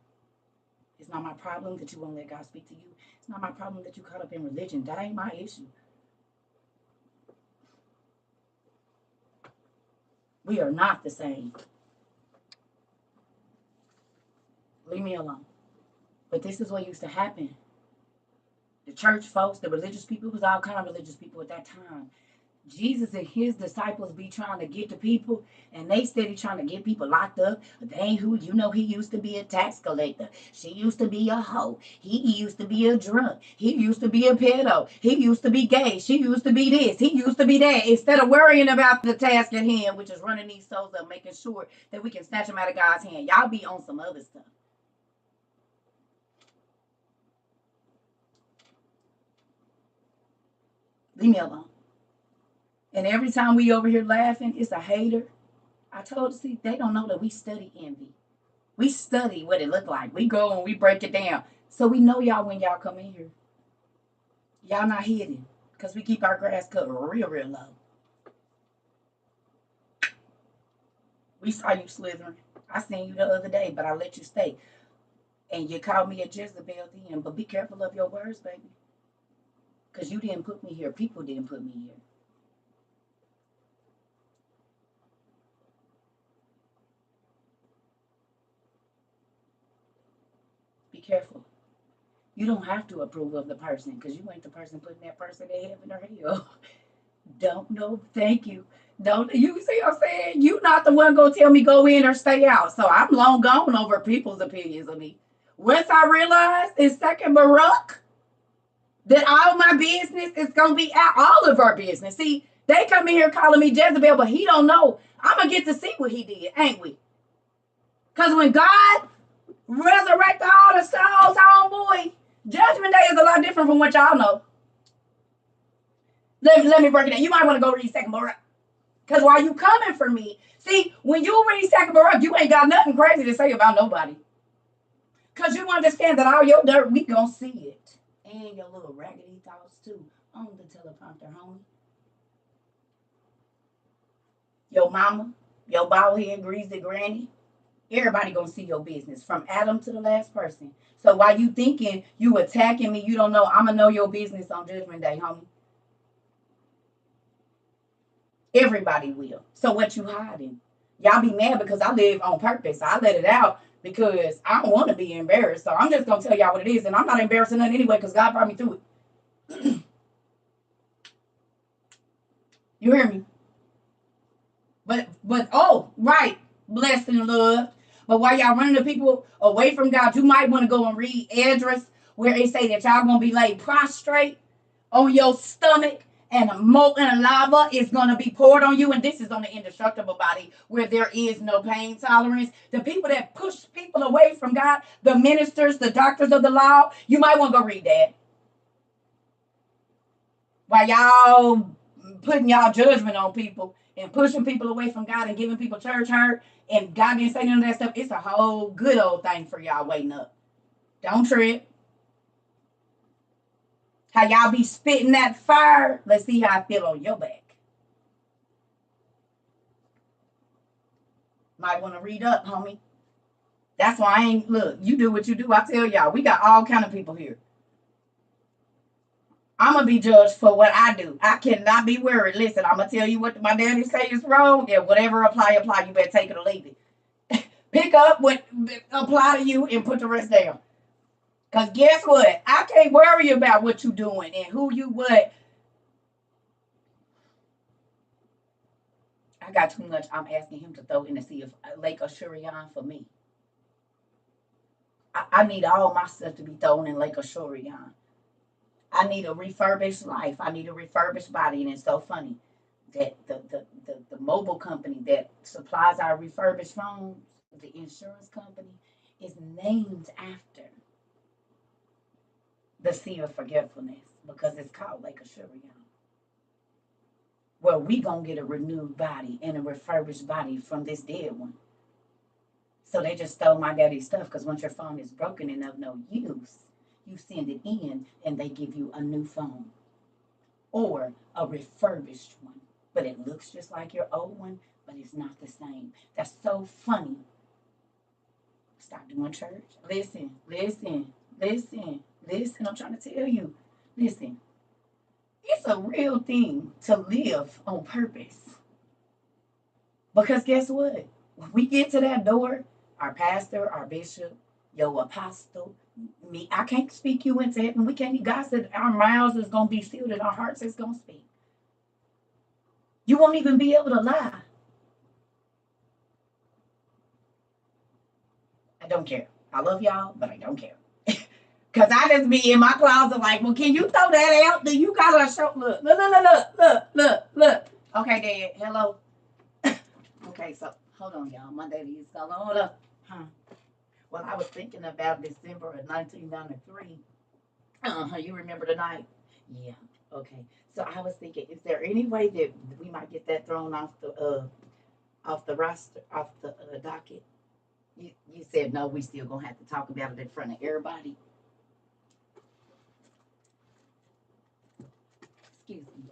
It's not my problem that you won't let God speak to you. It's not my problem that you caught up in religion. That ain't my issue. We are not the same. Leave me alone. But this is what used to happen. The church folks, the religious people, it was all kind of religious people at that time. Jesus and his disciples be trying to get to people, and they steady trying to get people locked up. They ain't who you know. He used to be a tax collector. She used to be a hoe. He used to be a drunk. He used to be a pedo. He used to be gay. She used to be this. He used to be that. Instead of worrying about the task at hand, which is running these souls up, making sure that we can snatch them out of God's hand. Y'all be on some other stuff. Leave me alone. And every time we over here laughing, it's a hater. I told you, see, they don't know that we study envy. We study what it look like. We go and we break it down. So we know y'all when y'all come in here. Y'all not hidden. Because we keep our grass cut real, real low. We saw you slithering. I seen you the other day, but I let you stay. And you called me a Jezebel then. But be careful of your words, baby. Because you didn't put me here. People didn't put me here. Be careful. You don't have to approve of the person because you ain't the person putting that person in heaven or hell. Don't know. Thank you. Don't you see what I'm saying? You not the one gonna tell me go in or stay out. So I'm long gone over people's opinions of me. Once I realized in second Baruch that all my business is gonna be out, all of our business. See, they come in here calling me Jezebel, but he don't know. I'm gonna get to see what he did, ain't we? Because when God resurrect all the souls, homeboy, Judgment Day is a lot different from what y'all know. Let me break it down. You might want to go read second Baruch. Because while you coming for me, see, when you read second Baruch, you ain't got nothing crazy to say about nobody. Because you understand that all your dirt, we gonna see it. And your little raggedy thoughts too on the teleprompter, homie. Your mama, your bald head greasy granny, everybody gonna see your business from Adam to the last person. So while you thinking you attacking me, you don't know I'm gonna know your business on Judgment Day, homie. Everybody will. So what you hiding? Y'all be mad because I live on purpose. I let it out because I don't want to be embarrassed. So I'm just gonna tell y'all what it is, and I'm not embarrassing nothing anyway because God brought me through it. You hear me? But oh, right, blessed and loved. But while y'all running the people away from God, you might want to go and read Esdras, where it say that y'all gonna be laid prostrate on your stomach, and a molten lava is gonna be poured on you. And this is on the indestructible body, where there is no pain tolerance. The people that push people away from God, the ministers, the doctors of the law, you might want to go read that. While y'all putting y'all judgment on people and pushing people away from God and giving people church hurt, and God didn't say none of that stuff. It's a whole good old thing for y'all waiting up. Don't trip. How y'all be spitting that fire? Let's see how I feel on your back. Might want to read up, homie. That's why I ain't look. You do what you do. I tell y'all, we got all kind of people here. I'm gonna be judged for what I do. I cannot be worried. Listen, I'm gonna tell you what my daddy say is wrong, and whatever apply. You better take it or leave it. Pick up what apply to you and put the rest down. Cause guess what? I can't worry about what you doing and who you what. I got too much. I'm asking him to throw in the sea of Lake Ashurian for me. I need all my stuff to be thrown in Lake Ashurian. I need a refurbished life. I need a refurbished body. And it's so funny that the mobile company that supplies our refurbished phones, the insurance company, is named after the Sea of Forgetfulness because it's called Lake Ashurian. Where we gonna get a renewed body and a refurbished body from this dead one. So they just stole my daddy's stuff because once your phone is broken and of no use, you send it in and they give you a new phone or a refurbished one. But it looks just like your old one, but it's not the same. That's so funny. Stop doing church. Listen, listen, listen, listen. I'm trying to tell you. Listen, it's a real thing to live on purpose. Because guess what? When we get to that door, our pastor, our bishop, your apostle, me, I can't speak you into heaven. We can't. God said our mouths is gonna be sealed and our hearts is gonna speak. You won't even be able to lie. I don't care. I love y'all, but I don't care. Cause I just be in my closet like, well, can you throw that out? Do you gotta show? Look. Okay, Dad. Hello. Okay, so hold on, y'all. My daddy is calling. Hold up. Huh. Well, I was thinking about December of 1993. You remember the night? Yeah. Okay. So I was thinking, is there any way that we might get that thrown off the roster, off the docket? You said no. We still gonna have to talk about it in front of everybody. Excuse me.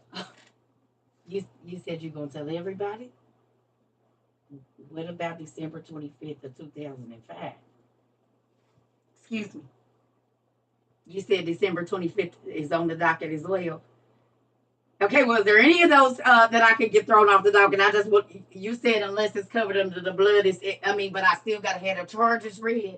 You said you're gonna tell everybody. What about December 25th of 2005? Excuse me. You said December 25th is on the docket as well. Okay, well, is there any of those that I could get thrown off the docket? I just what you said unless it's covered under the blood is. I mean, but I still got to have the charges read.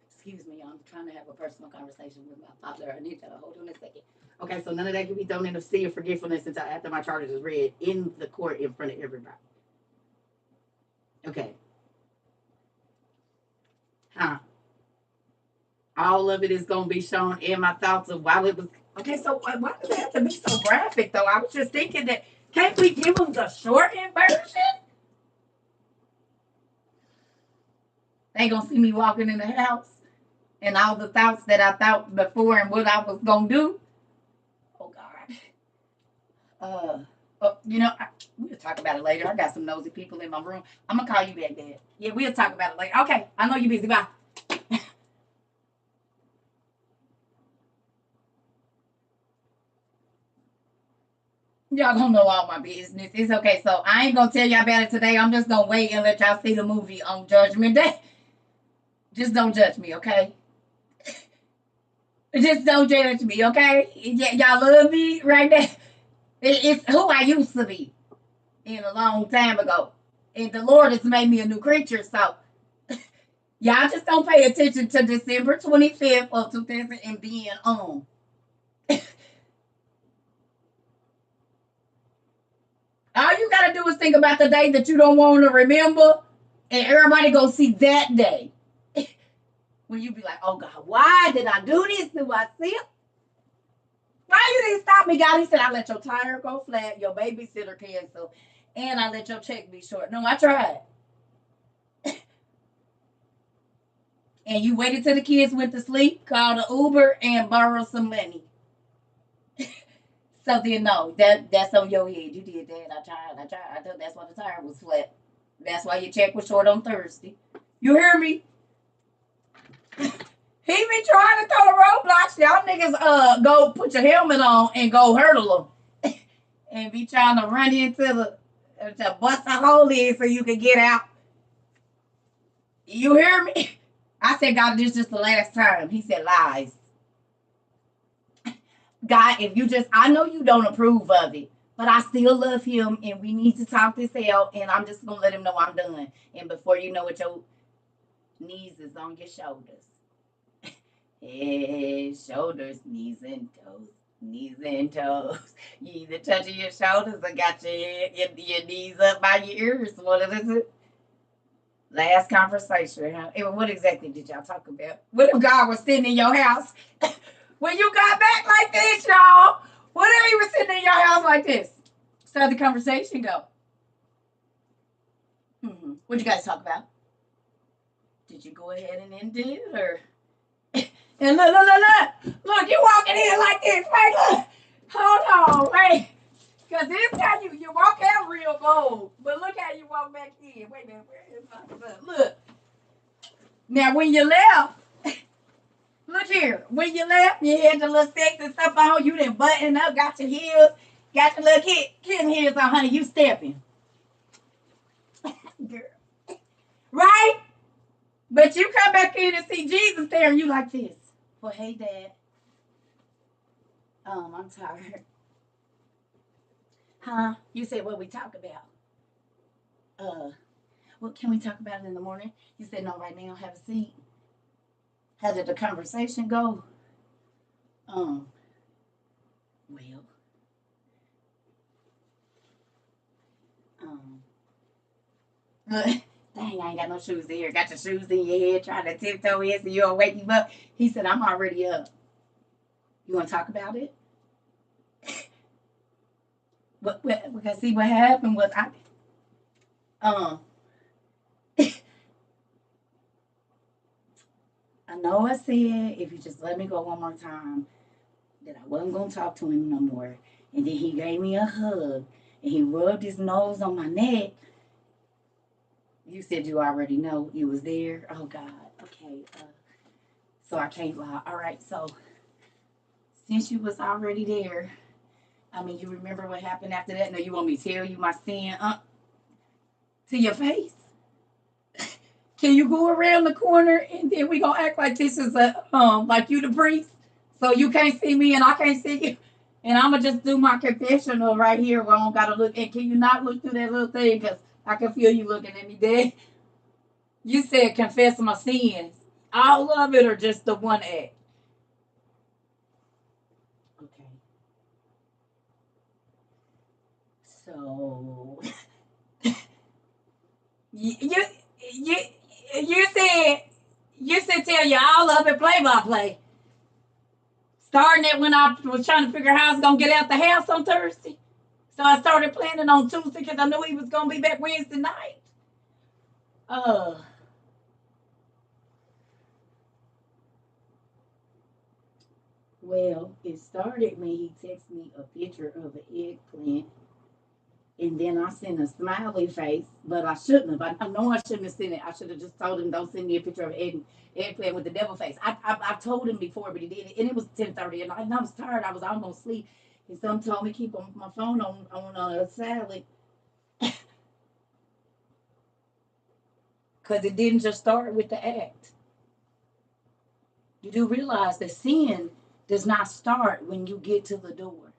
Excuse me, I'm trying to have a personal conversation with my father. I need to hold on a second. Okay, so none of that can be thrown in the sea of forgetfulness until after my charges is read in the court in front of everybody. Okay. Huh. All of it is going to be shown in my thoughts of while it was. Okay, so why does it have to be so graphic, though? I was just thinking that, can't we give them the shortened version? They going to see me walking in the house and all the thoughts that I thought before and what I was going to do. Oh, God. We'll talk about it later. I got some nosy people in my room. I'm going to call you back, Dad. Yeah, we'll talk about it later. Okay, I know you're busy. Bye. Y'all don't know all my business. It's okay. So I ain't gonna tell y'all about it today. I'm just gonna wait and let y'all see the movie on Judgment Day. Just don't judge me, okay? Just don't judge me, okay? Y'all love me right now. It's who I used to be in a long time ago. And the Lord has made me a new creature. So y'all just don't pay attention to December 25th of 2000 and being on. All you gotta do is think about the day that you don't want to remember, and everybody go see that day. When you be like, oh God, why did I do this? Do I see it? Why you didn't stop me, God? He said, I let your tire go flat, your babysitter cancel, and I let your check be short. No, I tried. And you waited till the kids went to sleep, called an Uber, and borrowed some money. So then, no, that's on your head. You did that. I tried. I thought that's why the tire was flat. That's why your check was short on Thursday. You hear me? He be trying to throw the roadblocks. Y'all niggas go put your helmet on and go hurdle them. And be trying to run into to bust a hole in so you can get out. You hear me? I said, God, this is just the last time. He said, lies. God, if you just, I know you don't approve of it, but I still love him and we need to talk this out. And I'm just going to let him know I'm done. And before you know it, your knees is on your shoulders. Head, shoulders, knees, and toes. Knees and toes. You either touching your shoulders or got your knees up by your ears. What is it? Last conversation. Huh? What exactly did y'all talk about? What if God was sitting in your house when you got back like this, y'all? What if he was sitting in your house like this? So how'd the conversation go? What'd you guys talk about? Did you go ahead and end it, or? And look, you walking in like this, right? Look, hold on, wait. Cause this time you walk out real bold, but look how you walk back in. Wait a minute, where is my stuff? Look. Now when you left, look here. When you left, you had your little sticks and stuff on. You didn't button up, got your heels, got your little kitten heels on, honey. You stepping, girl, right? But you come back in and see Jesus there, and you like this. Well, hey, Dad. I'm tired. Huh? You said what we talk about. Well, can we talk about it in the morning? You said no right now. Have a seat. How did the conversation go? Um, Well, um, look, dang, I ain't got no shoes in here. Got your shoes in your head, trying to tiptoe in so you don't wake him up. He said, I'm already up. You want to talk about it? Because see what happened was um, I know I said if you just let me go one more time that I wasn't gonna talk to him no more. And then he gave me a hug and he rubbed his nose on my neck. You said you already know you was there. Oh God. Okay. So I can't lie. All right. So since you was already there, I mean, you remember what happened after that? No, you want me to tell you my sin to your face? Can you go around the corner and then we gonna act like this is a like you the priest, so you can't see me and I can't see you, and I'm gonna just do my confessional right here where I don't gotta look. And can you not look through that little thing because I can feel you looking at me, Dad? You said confess my sins, all of it or just the one act? Okay, so you you you said tell you all of it play by play. Starting it when I was trying to figure out how I was gonna get out the house on Thursday. So I started planning on Tuesday because I knew he was gonna be back Wednesday night. Uh well, it started when he texted me a picture of an eggplant and then I sent a smiley face, but I shouldn't have. I know I shouldn't have sent it. I should have just told him don't send me a picture of an eggplant with the devil face. I told him before, but he did it, and it was 10:30, and I was tired. I was almost asleep, and some told me keep my phone on silent because it didn't just start with the act. You do realize that sin does not start when you get to the door.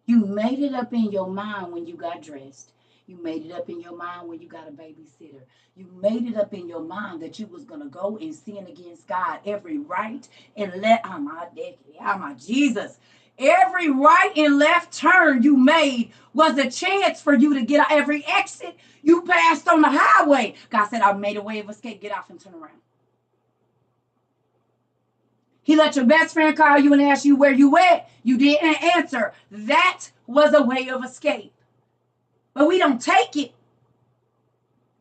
You made it up in your mind when you got dressed. You made it up in your mind when you got a babysitter. You made it up in your mind that you was gonna go and sin against God every right and left. My Jesus. Every right and left turn you made was a chance for you to get out. Every exit you passed on the highway. God said, I made a way of escape. Get off and turn around. He let your best friend call you and ask you where you at. You didn't answer. That was a way of escape. But we don't take it.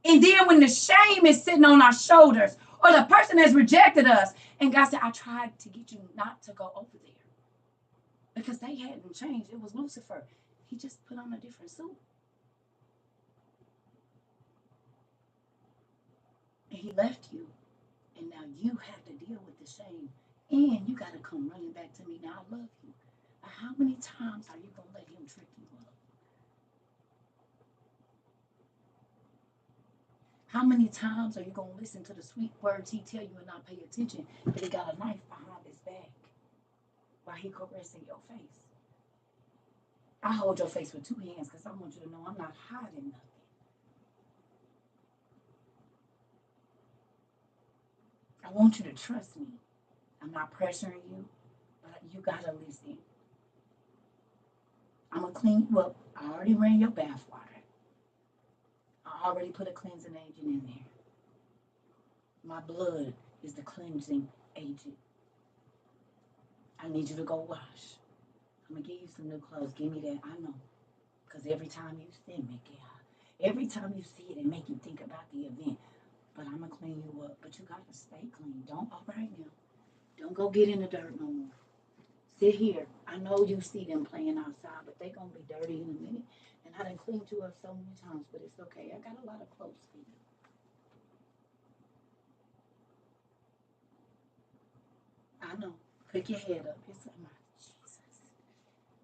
And then when the shame is sitting on our shoulders, or the person has rejected us, and God said, I tried to get you not to go over there. Because they hadn't changed. It was Lucifer. He just put on a different suit. And he left you. And now you have to deal with the shame. And you got to come running back to me. Now I love you. How many times are you going to let him trick you up? How many times are you going to listen to the sweet words he tell you and not pay attention? But he got a knife behind his back while he caressing your face. I hold your face with two hands because I want you to know I'm not hiding nothing. I want you to trust me. I'm not pressuring you, but you got to listen. I'm going to clean you up. I already ran your bath water. I already put a cleansing agent in there. My blood is the cleansing agent. I need you to go wash. I'm going to give you some new clothes. Give me that. I know. Because every time you see me, every time you see it, it make you think about the event. But I'm going to clean you up. But you got to stay clean. Don't, all right now. Don't go get in the dirt no more. Sit here. I know you see them playing outside, but they're going to be dirty in a minute. And I done cleaned you up so many times, but it's okay. I got a lot of clothes for you. I know. Pick your head up. It's like, my Jesus.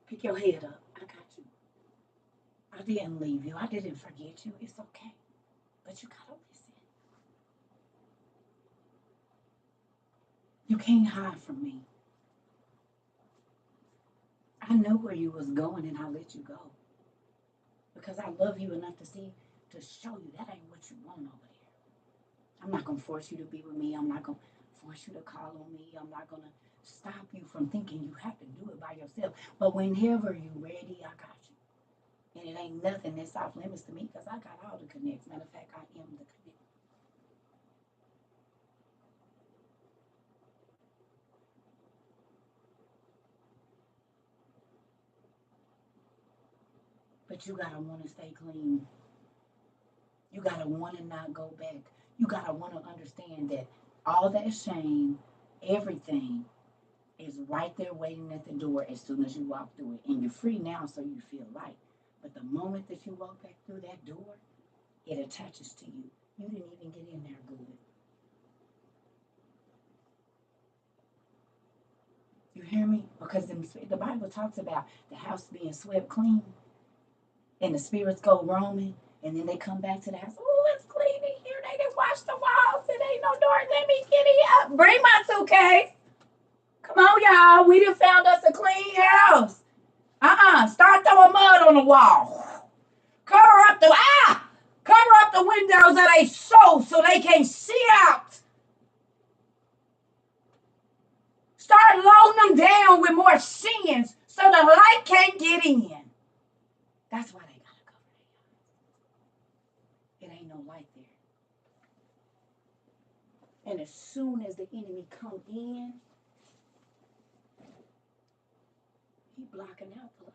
Pick your head up. I got you. I didn't leave you. I didn't forget you. It's okay. But you got to listen. You can't hide from me. I know where you was going and I let you go. Because I love you enough to show you that ain't what you want over there. I'm not going to force you to be with me. I'm not going to force you to call on me. I'm not going to stop you from thinking you have to do it by yourself. But whenever you're ready, I got you. And it ain't nothing that's off limits to me because I got all the connects. Matter of fact, I am the connect. But you gotta want to stay clean. You gotta want to not go back. You gotta want to understand that all that shame, everything is right there waiting at the door as soon as you walk through it. And you're free now, so you feel light. But the moment that you walk back through that door, it attaches to you. You didn't even get in there good. You hear me? Because the Bible talks about the house being swept clean and the spirits go roaming and then they come back to the house. Oh, it's clean in here. They didn't wash the walls. It ain't no door. Let me get it up. Bring my suitcase. Come on, y'all. We done found us a clean house. Start throwing mud on the wall. Cover up the windows of they so they can't see out. Start loading them down with more sins so the light can't get in. That's why they gotta cover their eyes. It ain't no light there. And as soon as the enemy come in, he blocking out the light.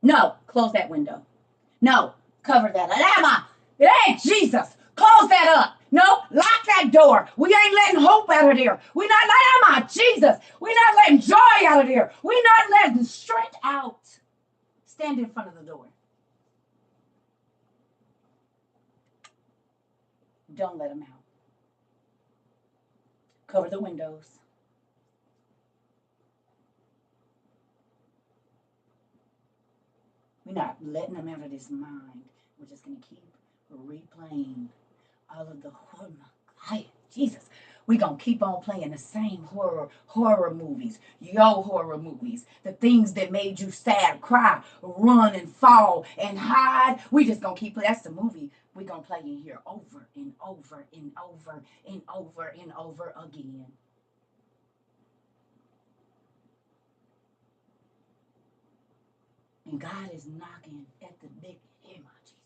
No, close that window. No, cover that. Alama, hey, Jesus, close that up. No, lock that door. We ain't letting hope out of there. We not letting Jesus. We not letting joy out of there. We not letting strength out. Stand in front of the door. Don't let them out. Cover the windows. We're not letting them out of this mind. We're just going to keep replaying all of the horror. Jesus. We're going to keep on playing the same horror movies, your horror movies, the things that made you sad, cry, run and fall and hide. We just going to keep playing. That's the movie we're going to play in here over and over and over and over and over again. And God is knocking at the big ear, my Jesus.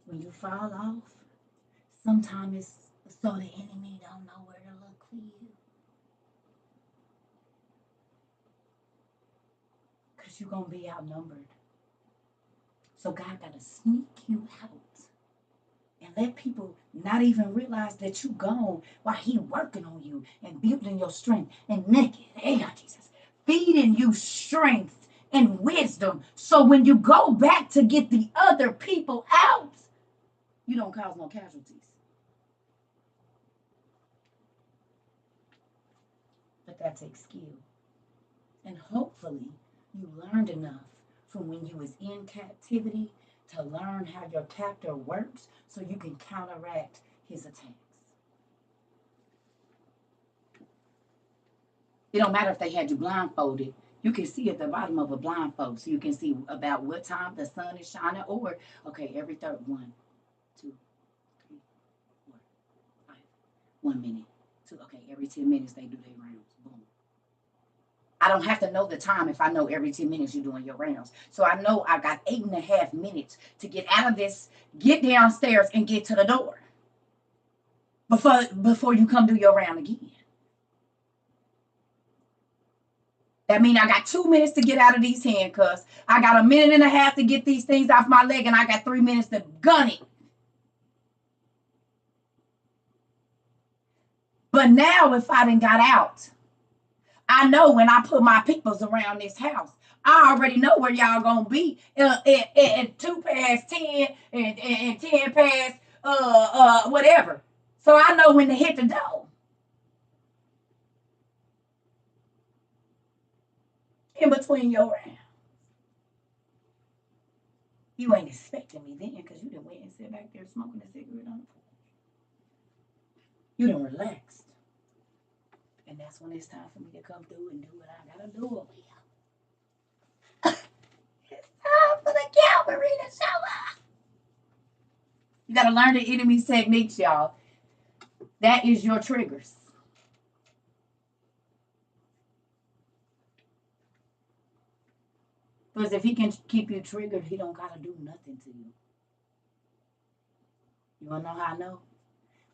When you fall off, sometimes it's so the enemy don't know where to look for you. Because you're going to be outnumbered. So God got to sneak you out and let people not even realize that you gone while he working on you and building your strength and naked. Hey, God, Jesus. Feeding you strength and wisdom. So when you go back to get the other people out, you don't cause no casualties. But that takes skill. And hopefully you learned enough from when you was in captivity to learn how your captor works so you can counteract his attacks. It don't matter if they had you blindfolded. You can see at the bottom of a blindfold, so you can see about what time the sun is shining, or, okay, every third, 1, 2, 3, 4, 5, 1 minute, 2, okay, every 10 minutes they do their rounds, boom. I don't have to know the time if I know every 10 minutes you're doing your rounds. So I know I got 8.5 minutes to get out of this, get downstairs, and get to the door before you come do your round again. That means I got 2 minutes to get out of these handcuffs. I got 1.5 minutes to get these things off my leg, and I got 3 minutes to gun it. But now if I done got out, I know when I put my peoples around this house, I already know where y'all gonna be at 2 past 10 and 10 past whatever. So I know when to hit the door. In between your rounds. You ain't expecting me then because you done went and sit back there smoking a cigarette on the porch. You done relaxed. And that's when it's time for me to come through and do what I gotta do over here. It's time for the cavalry to show up. You gotta learn the enemy's techniques, y'all. That is your triggers. Because if he can keep you triggered, he don't gotta do nothing to you. You wanna know how I know?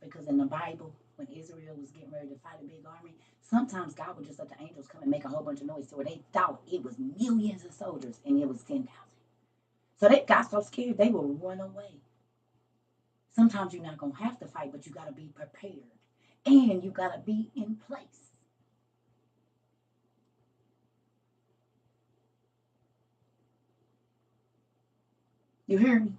Because in the Bible, when Israel was getting ready to fight a big army, sometimes God would just let the angels come and make a whole bunch of noise to where they thought it was millions of soldiers and it was 10,000. So they got so scared they would run away. Sometimes you're not going to have to fight, but you got to be prepared. And you got to be in place. You hear me?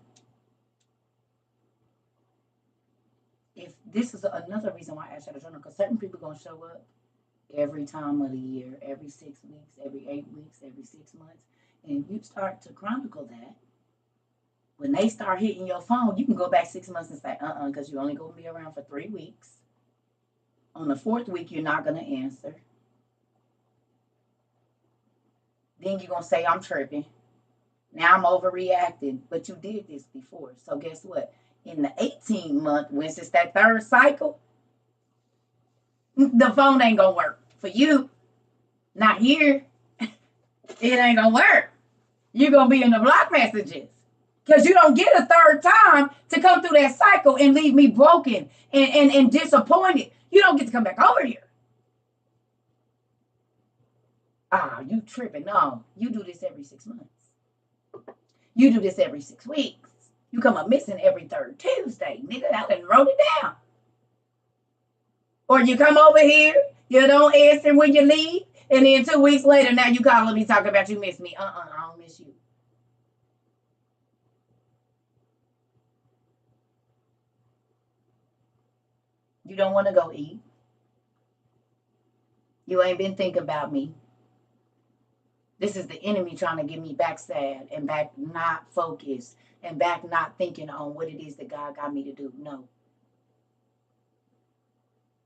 If this is another reason why I asked you to journal, because certain people are going to show up every time of the year, every 6 weeks, every 8 weeks, every 6 months. And you start to chronicle that. When they start hitting your phone, you can go back 6 months and say, because you're only going to be around for 3 weeks. On the 4th week, you're not going to answer. Then you're going to say, I'm tripping. Now I'm overreacting. But you did this before. So guess what? In the 18th month, once it's that 3rd cycle, the phone ain't going to work. For you, not here, it ain't going to work. You're going to be in the block messages. Because you don't get a 3rd time to come through that cycle and leave me broken and disappointed. You don't get to come back over here. You tripping. No, you do this every 6 months. You do this every 6 weeks. You come up missing every 3rd Tuesday. Nigga, I done wrote it down. Or you come over here, you don't answer when you leave, and then 2 weeks later, now you calling me talking about you miss me. I don't miss you. You don't want to go eat. You ain't been thinking about me. This is the enemy trying to get me back sad and back not focused and back not thinking on what it is that God got me to do. No.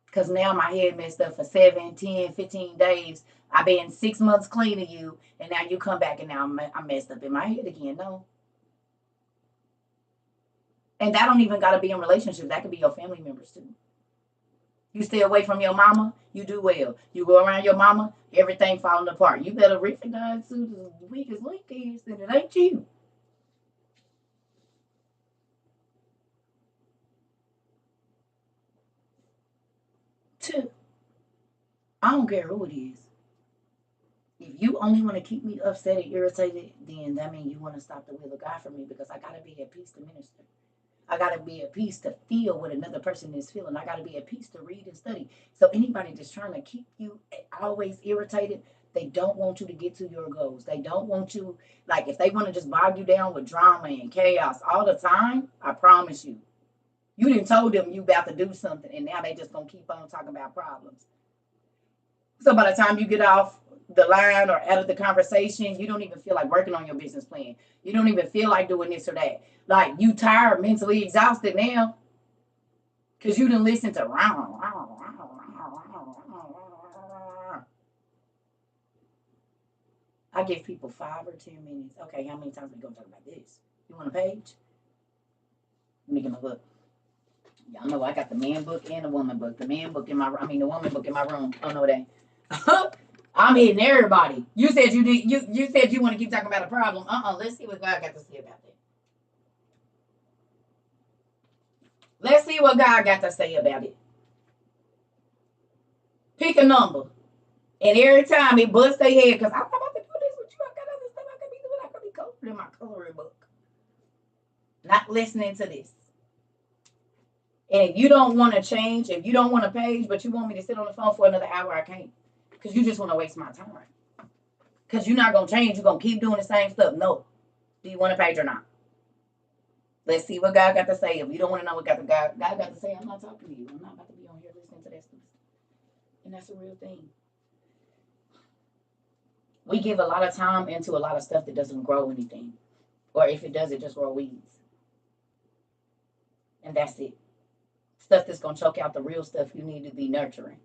Because now my head messed up for 7, 10, 15 days. I've been 6 months clean of you, and now you come back and now I'm messed up in my head again. No. And that don't even got to be in relationships. That could be your family members too. You stay away from your mama, you do well. You go around your mama, everything falling apart. You better recognize who the weakest link is, and it ain't you. Two, I don't care who it is. If you only want to keep me upset and irritated, then that means you want to stop the will of God for me because I got to be at peace to minister. I got to be at peace to feel what another person is feeling. I got to be at peace to read and study. So anybody that's trying to keep you always irritated, they don't want you to get to your goals. They don't want you, like if they want to just bog you down with drama and chaos all the time, I promise you, you didn't told them you about to do something and now they just going to keep on talking about problems. So by the time you get off the line or out of the conversation, you don't even feel like working on your business plan. You don't even feel like doing this or that. Like you tired, mentally exhausted now because you didn't listen to. I give people 5 or 10 minutes. Okay, how many times are we gonna talk about this? You want a page? Let me get my book. Y'all know I got the man book and the woman book. The man book in my, the woman book in my room. Oh no, it ain't. I'm hitting everybody. You said you did. You said you want to keep talking about a problem. Let's see what God got to say about that. Let's see what God got to say about it. Pick a number. And every time it busts their head, because I'm about to do this with you. I got other stuff I could be doing. I could be coloring in my coloring book. Not listening to this. And if you don't want to change, if you don't want a page, but you want me to sit on the phone for another hour, I can't. Because you just want to waste my time. Because you're not going to change. You're going to keep doing the same stuff. No. Do you want a page or not? Let's see what God got to say. If you don't want to know what God got to say, I'm not talking to you. I'm not about to be on here listening to that stuff. And that's a real thing. We give a lot of time into a lot of stuff that doesn't grow anything. Or if it does, it just grow weeds. And that's it. Stuff that's going to choke out the real stuff you need to be nurturing.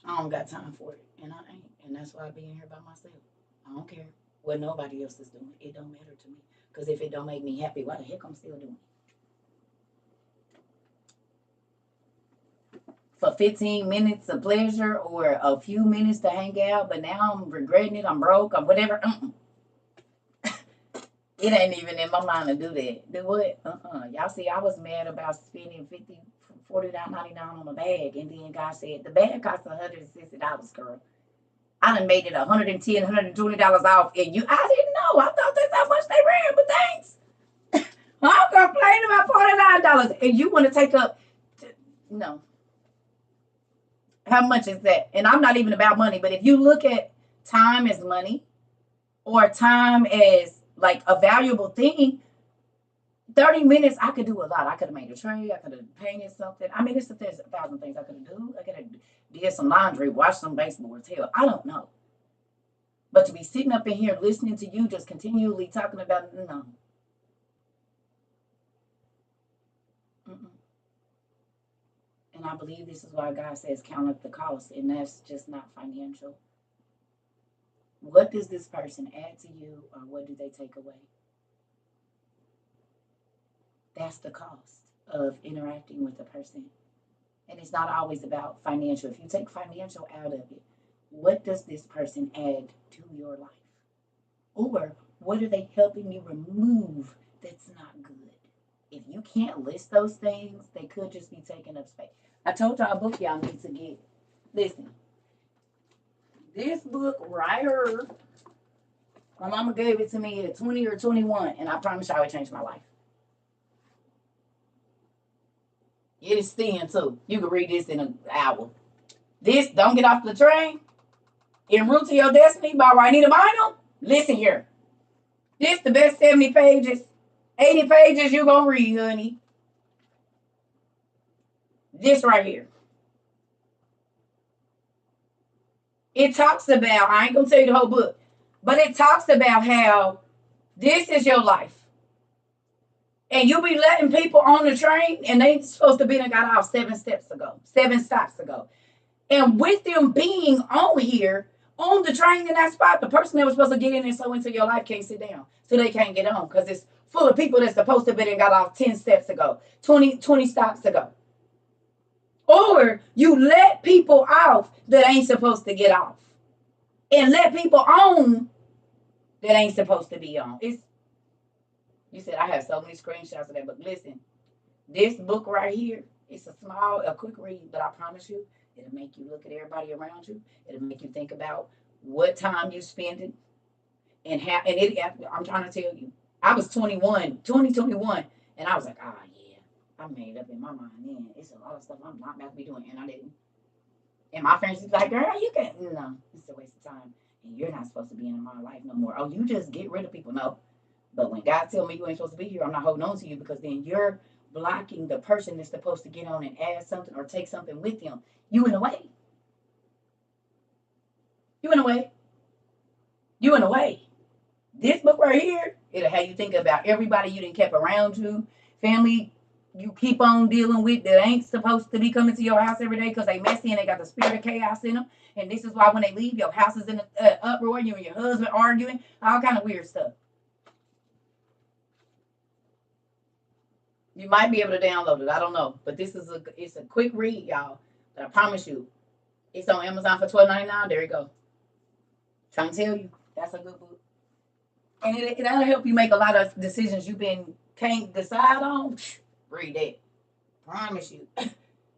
I don't got time for it. And I ain't. And that's why I be in here by myself. I don't care what nobody else is doing. It don't matter to me. Because if it don't make me happy, why the heck I'm still doing it? For 15 minutes of pleasure or a few minutes to hang out, but now I'm regretting it, I'm broke, or whatever. It ain't even in my mind to do that. Do what? Y'all see, I was mad about spending $49.99 on a bag, and then God said, the bag cost $160, girl. I done made it $110, $120 off, and I didn't know. I thought that's how much they ran, but thanks. I'm complaining about $49, and you want to take up, no. How much is that? And I'm not even about money, but if you look at time as money or time as like a valuable thing, 30 minutes, I could do a lot. I could have made a tray. I could have painted something. I mean, there's 1,000 things I could have done. I could have did some laundry, watched some baseball. Hell, I don't know. But to be sitting up in here listening to you just continually talking about, no. And I believe this is why God says count up the cost, and that's just not financial. What does this person add to you, or what do they take away? That's the cost of interacting with a person. And it's not always about financial. If you take financial out of it, what does this person add to your life? Or what are they helping you remove that's not good? If you can't list those things, they could just be taking up space. I told y'all a book y'all need to get. Listen, this book right here, my mama gave it to me at 20 or 21, and I promise y'all it changed my life. It is thin too. You can read this in an hour. This, Don't Get Off the Train, En Route to Your Destiny by Juanita Bynum. Listen here. This the best 70 pages, 80 pages you're going to read, honey. This right here. It talks about, I ain't going to tell you the whole book, but it talks about how this is your life. And you be letting people on the train, and they supposed to be and got off 7 stops ago. And with them being on here, on the train in that spot, the person that was supposed to get in and so into your life can't sit down. So they can't get on because it's full of people that's supposed to be and got off 10 steps ago, 20 stops ago. Or you let people off that ain't supposed to get off. And let people on that ain't supposed to be on. You said I have so many screenshots of that book. Listen, this book right here, it's a quick read, but I promise you, it'll make you look at everybody around you. It'll make you think about what time you spending and how. And I'm trying to tell you, I was 2021, and I was like, yeah, I made up in my mind. Man, it's a lot of stuff I'm not about to be doing, and I didn't. And my friends was like, girl, you can't. No, it's a waste of time, and you're not supposed to be in my life no more. Oh, you just get rid of people. No. But when God tells me you ain't supposed to be here, I'm not holding on to you, because then you're blocking the person that's supposed to get on and add something or take something with them. You in the way. You in the way. You in the way. This book right here, it'll have you think about everybody you done kept around you, family you keep on dealing with that ain't supposed to be coming to your house every day because they messy and they got the spirit of chaos in them. And this is why when they leave, your house is in an uproar, you and your husband arguing, all kind of weird stuff. You might be able to download it. I don't know. But it's a quick read, y'all. But I promise you, it's on Amazon for $12.99. There you go. Trying to tell you, that's a good book. And it'll help you make a lot of decisions can't decide on. Read that. Promise you.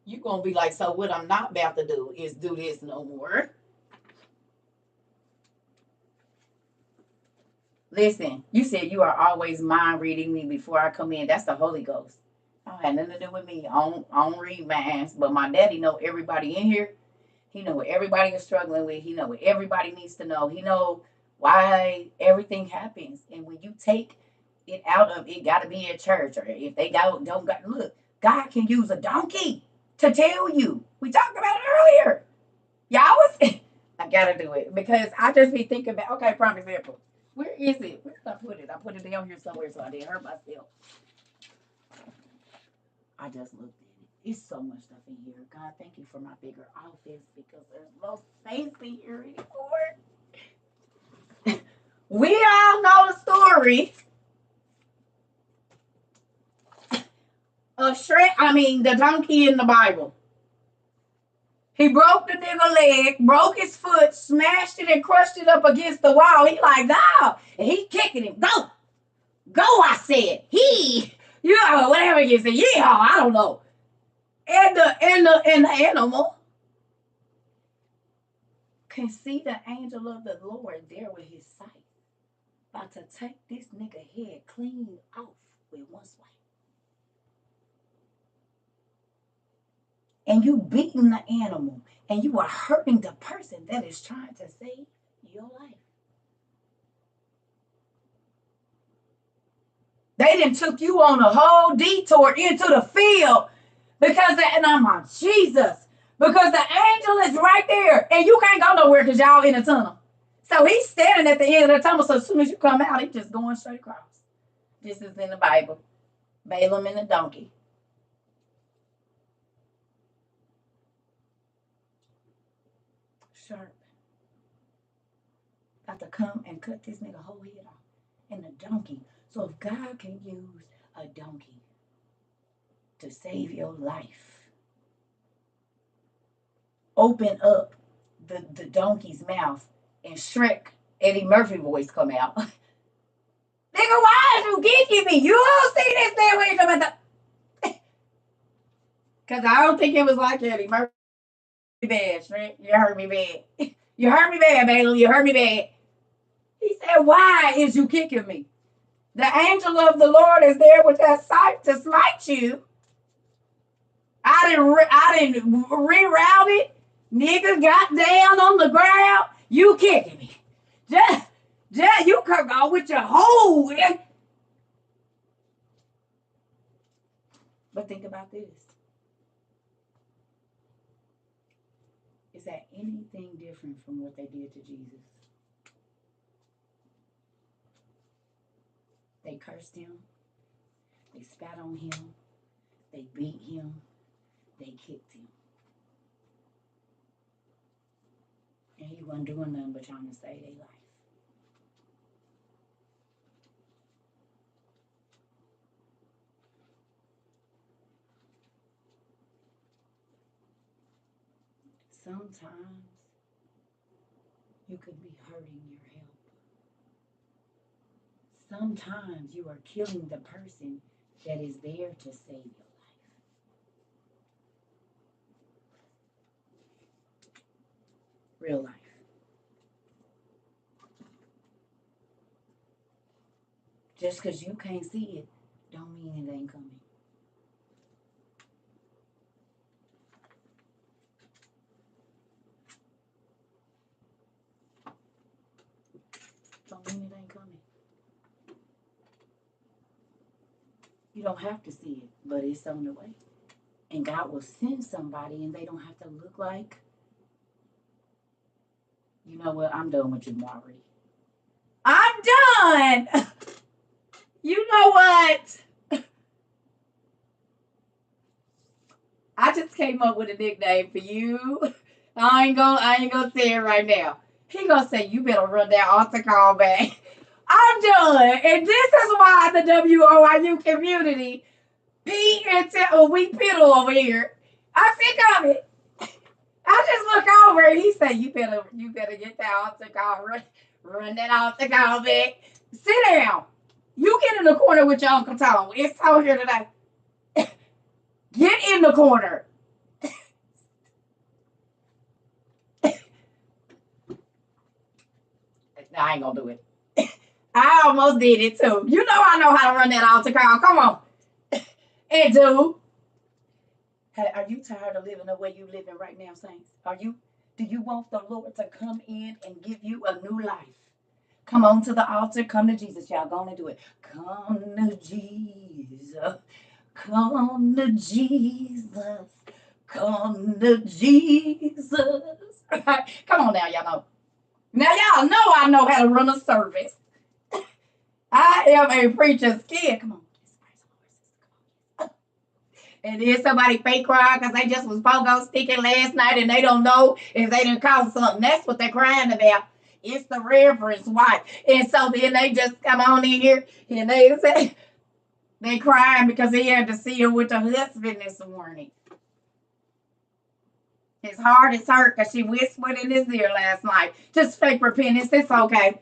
You're going to be like, so what I'm not about to do is do this no more. Listen, you said you are always mind reading me before I come in. That's the Holy Ghost. I had nothing to do with me. I don't read minds, but my daddy know everybody in here. He know what everybody is struggling with. He know what everybody needs to know. He know why everything happens. And when you take it out of it, got to be in church, or if they don't got look, God can use a donkey to tell you. We talked about it earlier. Y'all was I gotta do it because I just be thinking about prime example. Where is it? Where did I put it? I put it down here somewhere so I didn't hurt myself. I just looked at it. It's so much stuff in here. God, thank you for my bigger office because there's no space in here anymore. We all know the story of the donkey in the Bible. He broke the nigga leg, broke his foot, smashed it and crushed it up against the wall. He like, no. And he kicking him. Go. Go, I said. Whatever you say. Yeah, I don't know. And the animal can see the angel of the Lord there with his sight. About to take this nigga head clean off with one swipe. And you beating the animal, and you are hurting the person that is trying to save your life. They done took you on a whole detour into the field and I'm like, Jesus, because the angel is right there, and you can't go nowhere because y'all in a tunnel. So he's standing at the end of the tunnel, so as soon as you come out, he's just going straight across. This is in the Bible. Balaam and the donkey. Sharp. About to come and cut this nigga whole head off. And the donkey. So if God can use a donkey to save your life, open up the donkey's mouth and Shrek Eddie Murphy voice come out. Nigga, why is you kicking me? You don't see this thing when you come at the... Because I don't think it was like Eddie Murphy. Bad, Shrek. You heard me bad. You heard me bad, Balaam. You heard me bad. He said, why is you kicking me? The angel of the Lord is there with that sight to smite you. I didn't reroute it. Nigga got down on the ground. You kicking me. Just you come go with your whole. But think about this. Is that anything different from what they did to Jesus? They cursed him. They spat on him. They beat him. They kicked him. And he wasn't doing nothing but trying to save their life. Sometimes you could be hurting your help. Sometimes you are killing the person that is there to save your life. Real life. Just because you can't see it, don't mean it ain't coming. Don't mean it ain't coming. You don't have to see it, but it's on the way. And God will send somebody, and they don't have to look like, you know what, I'm done with you, Marty. I'm done. You know what? I just came up with a nickname for you. I ain't gonna say it right now. He gonna say, you better run that altar call back. I'm done. And this is why the WOIU community, we piddle over here. I'm sick of it. I just look over and he said, you better get that altar call, run that altar call back. Sit down. You get in the corner with your Uncle Tom. It's Tom here today. Get in the corner. I ain't gonna do it. I almost did it too. You know I know how to run that altar call. Come on. And do. Hey, are you tired of living the way you living right now, Saints? Are you? Do you want the Lord to come in and give you a new life? Come on to the altar. Come to Jesus. Y'all going to do it. Come to Jesus. Come to Jesus. Come to Jesus. Come on now, y'all know. Now, y'all know I know how to run a service. I am a preacher's kid. Come on. And then somebody fake cry because they just was pogo sticking last night and they don't know if they didn't cause something. That's what they're crying about. It's the reverend's wife. And so then they just come on in here and they say they crying because he had to see her with her husband this morning. His heart is hurt because she whispered in his ear last night. Just fake repentance. It's okay.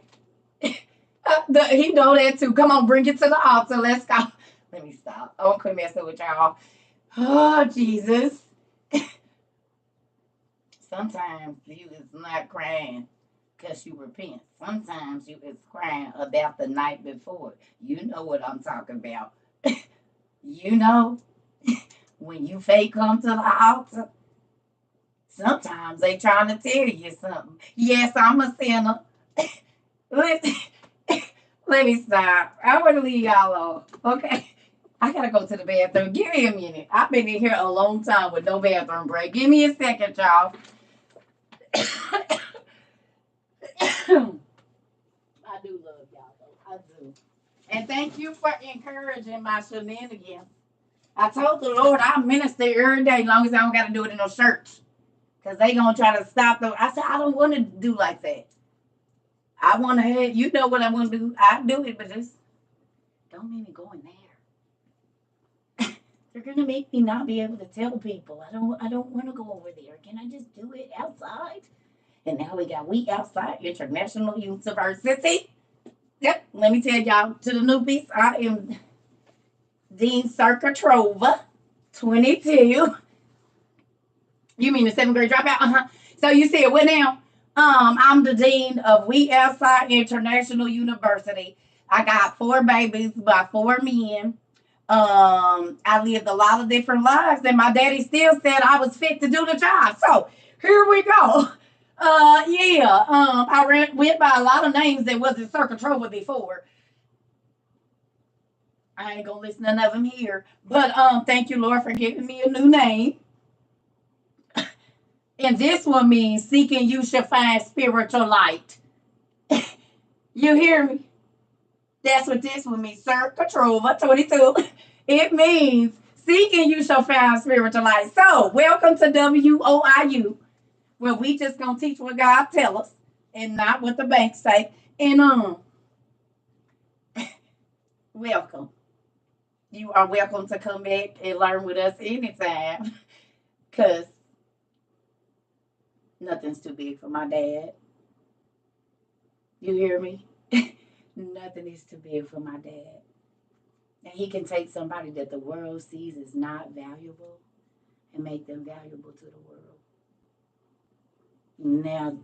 He know that too. Come on, bring it to the altar. Let's go. Let me stop. I won't quit messing with y'all. Oh, Jesus. Sometimes you is not crying because you repent. Sometimes you is crying about the night before. You know what I'm talking about. You know, when you fake come to the altar, sometimes they trying to tell you something. Yes, I'm a sinner. Let me stop. I want to leave y'all alone. Okay. I gotta go to the bathroom. Give me a minute. I've been in here a long time with no bathroom break. Give me a second, y'all. I do love y'all, though. I do. And thank you for encouraging my shenanigans. I told the Lord I'll minister every day as long as I don't got to do it in no church. Because they going to try to stop them. I said, I don't want to do like that. I want to have, you know what I want to do. I do it, but just don't make me go in there. They're gonna make me not be able to tell people. I don't want to go over there. Can I just do it outside? And now we got We Outside International University. Yep, let me tell y'all to the newbies, I am Dean CERCA TROVA, 22. You mean the 7th grade dropout? Uh-huh. So you said what now? I'm the dean of We Outside International University. I got 4 babies by 4 men. I lived a lot of different lives, and my daddy still said I was fit to do the job. So here we go. I went by a lot of names that wasn't CERCA TROVA before. I ain't gonna list none of them here, but thank you, Lord, for giving me a new name. And this one means seeking you shall find spiritual light. You hear me? That's what this one means. CERCA TROVA 22. It means seeking you shall find spiritual light. So welcome to WOIU, where we just gonna teach what God tell us and not what the bank say. And welcome. You are welcome to come back and learn with us anytime. Cause nothing's too big for my dad. You hear me? Nothing is too big for my dad. And he can take somebody that the world sees as not valuable and make them valuable to the world. Now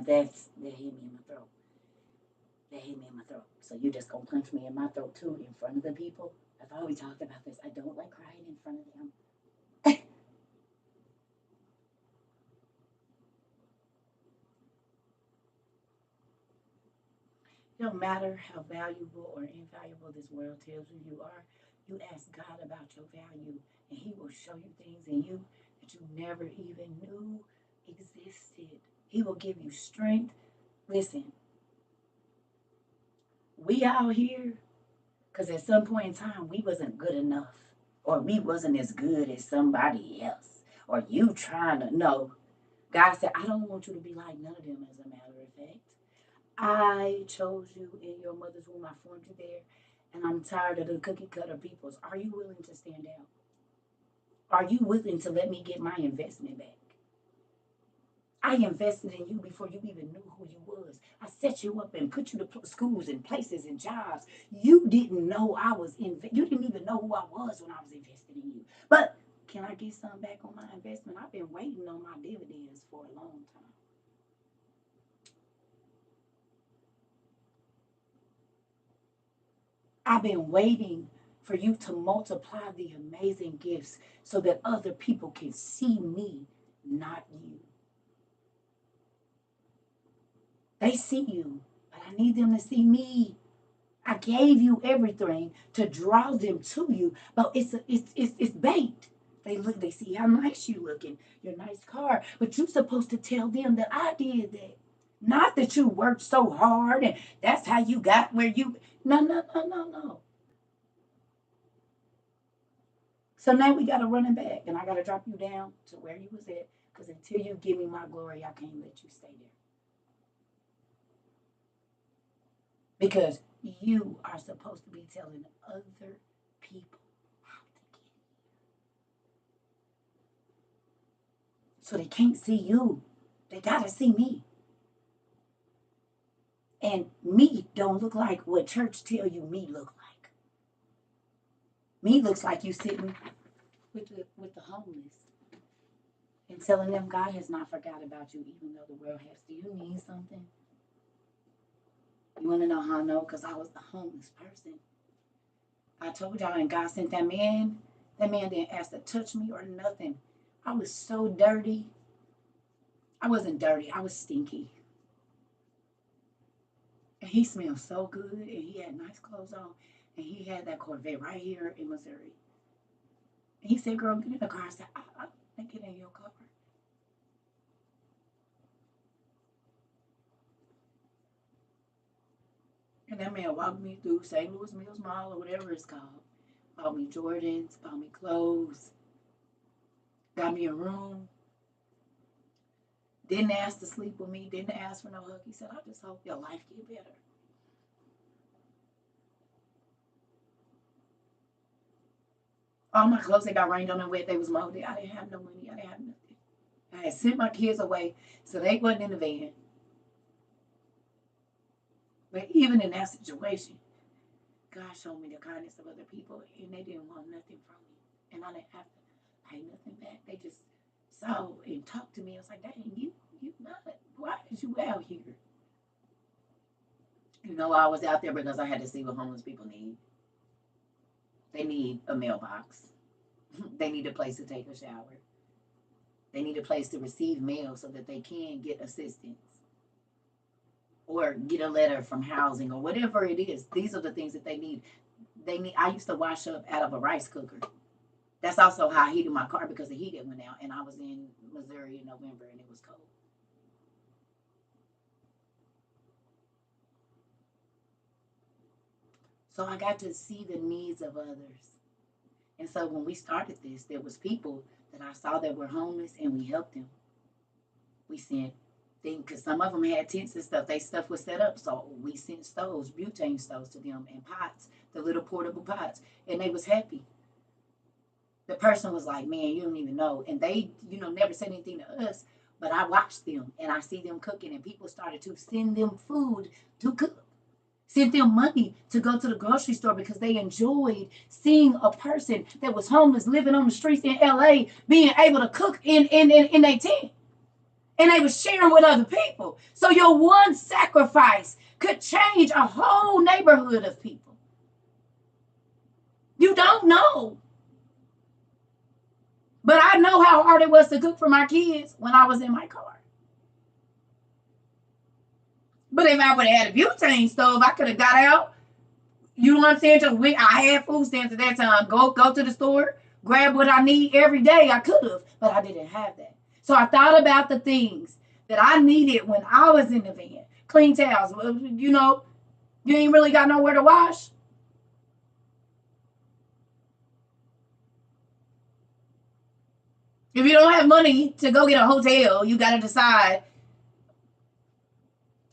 that's that hit me in my throat. That hit me in my throat. So you just gonna punch me in my throat too in front of the people? I've always talked about this. I don't like crying in front of them. No matter how valuable or invaluable this world tells you you are, you ask God about your value, and He will show you things in you that you never even knew existed. He will give you strength. Listen, we out here because at some point in time we wasn't good enough, or we wasn't as good as somebody else, or you trying to know. God said, I don't want you to be like none of them, as a matter of fact. I chose you in your mother's womb. I formed you there. And I'm tired of the cookie cutter peoples. Are you willing to stand out? Are you willing to let me get my investment back? I invested in you before you even knew who you was. I set you up and put you to schools and places and jobs. You didn't know you didn't even know who I was when I was invested in you. But can I get some back on my investment? I've been waiting on my dividends for a long time. I've been waiting for you to multiply the amazing gifts so that other people can see me, not you. They see you, but I need them to see me. I gave you everything to draw them to you, but it's bait. They look, they see how nice you looking, your nice car, but you're supposed to tell them that I did that. Not that you worked so hard and that's how you got where you. No, no, no, no, no. So now we got to run it back, and I got to drop you down to where you was at, because until you give me my glory, I can't let you stay there. Because you are supposed to be telling other people how to get it. So they can't see you. They got to see me. And me don't look like what church tell you me look like. Me looks like you sitting with the homeless and telling them God has not forgot about you, even though the world has. Do you need something? You want to know how I know? Because I was the homeless person. I told y'all, and God sent that man. That man didn't ask to touch me or nothing. I was so dirty. I wasn't dirty. I was stinky. And he smelled so good, and he had nice clothes on, and he had that Corvette right here in Missouri. And he said, "Girl, get in the car." I said, "I can't get in your car." And that man walked me through St. Louis Mills Mall or whatever it's called. Bought me Jordans, bought me clothes, got me a room. Didn't ask to sleep with me, didn't ask for no hug. He said, "I just hope your life get better." All my clothes that got rained on and wet, they was molded. I didn't have no money. I didn't have nothing. I had sent my kids away, so they wasn't in the van. But even in that situation, God showed me the kindness of other people, and they didn't want nothing from me. And I didn't have to pay nothing back. They just saw and talked to me. I was like, "Dang, you not, why is you out here?" You know, I was out there because I had to see what homeless people need. They need a mailbox. They need a place to take a shower. They need a place to receive mail so that they can get assistance or get a letter from housing or whatever it is. These are the things that they need. They need. I used to wash up out of a rice cooker. That's also how I heated my car because the heater went out, and I was in Missouri in November and it was cold. So I got to see the needs of others. And so when we started this, there was people that I saw that were homeless, and we helped them. We sent things because some of them had tents and stuff. They stuff was set up, so we sent stoves, butane stoves to them, and pots, the little portable pots, and they was happy. The person was like, "Man, you don't even know," and they, never said anything to us. But I watched them, and I see them cooking, and people started to send them food to cook. Sent them money to go to the grocery store because they enjoyed seeing a person that was homeless living on the streets in LA being able to cook in their tent. And they were sharing with other people. So your one sacrifice could change a whole neighborhood of people. You don't know. But I know how hard it was to cook for my kids when I was in my car. But if I would have had a butane stove, I could have got out. You know what I'm saying? I had food stamps at that time. Go to the store, grab what I need every day. I could have, but I didn't have that. So I thought about the things that I needed when I was in the van. Clean towels. You ain't really got nowhere to wash. If you don't have money to go get a hotel, you got to decide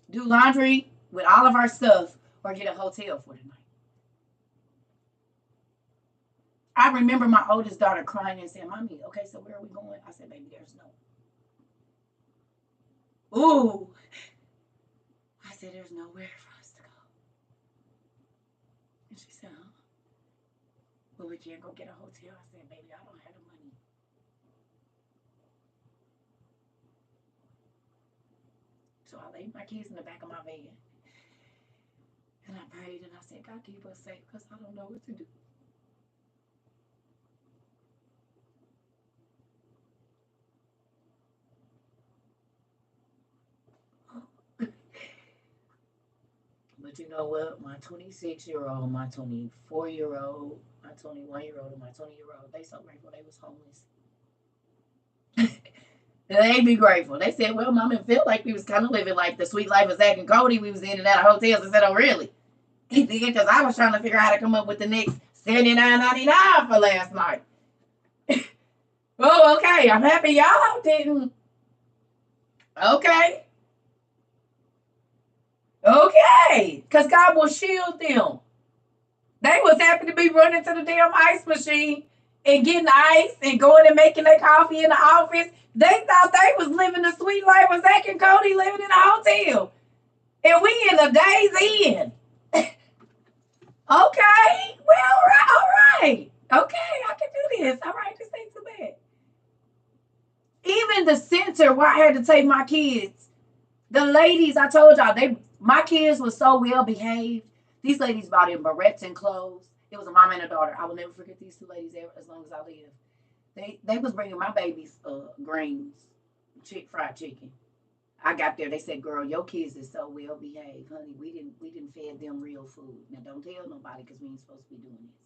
do laundry with all of our stuff or get a hotel for the night. I remember my oldest daughter crying and saying, "Mommy, okay, so where are we going?" I said, "Baby, there's no." Ooh. I said, "There's nowhere for us to go." And she said, "Huh? Well, we can't go get a hotel." I said, "Baby, I don't have the money." So I laid my keys in the back of my van. And I prayed and I said, "God, keep us safe because I don't know what to do." But you know what? My 26-year-old, my 24-year-old, my 21-year-old, and my 20-year-old, they so grateful they was homeless. They be grateful. They said, well, Mom, it felt like we was kind of living like the sweet life of Zach and Cody. We was in and out of hotels. I said, oh, really? Because I was trying to figure out how to come up with the next $79.99 for last night. Oh, okay. I'm happy y'all didn't. Okay. Okay. Because God will shield them. They was happy to be running to the damn ice machine and getting ice and going and making their coffee in the office. They thought they was living the sweet life of Zach and Cody living in a hotel. And we in the days in. Okay. Well, all right. Okay, I can do this. All right, this ain't too bad. Even the center where I had to take my kids, the ladies, I told y'all, my kids were so well behaved. These ladies bought in barrettes and clothes. It was a mom and a daughter. I will never forget these two ladies ever, as long as I live. They was bringing my babies greens, fried chicken. I got there. They said, "Girl, your kids is so well behaved, honey. We didn't feed them real food. Now don't tell nobody because we ain't supposed to be doing this."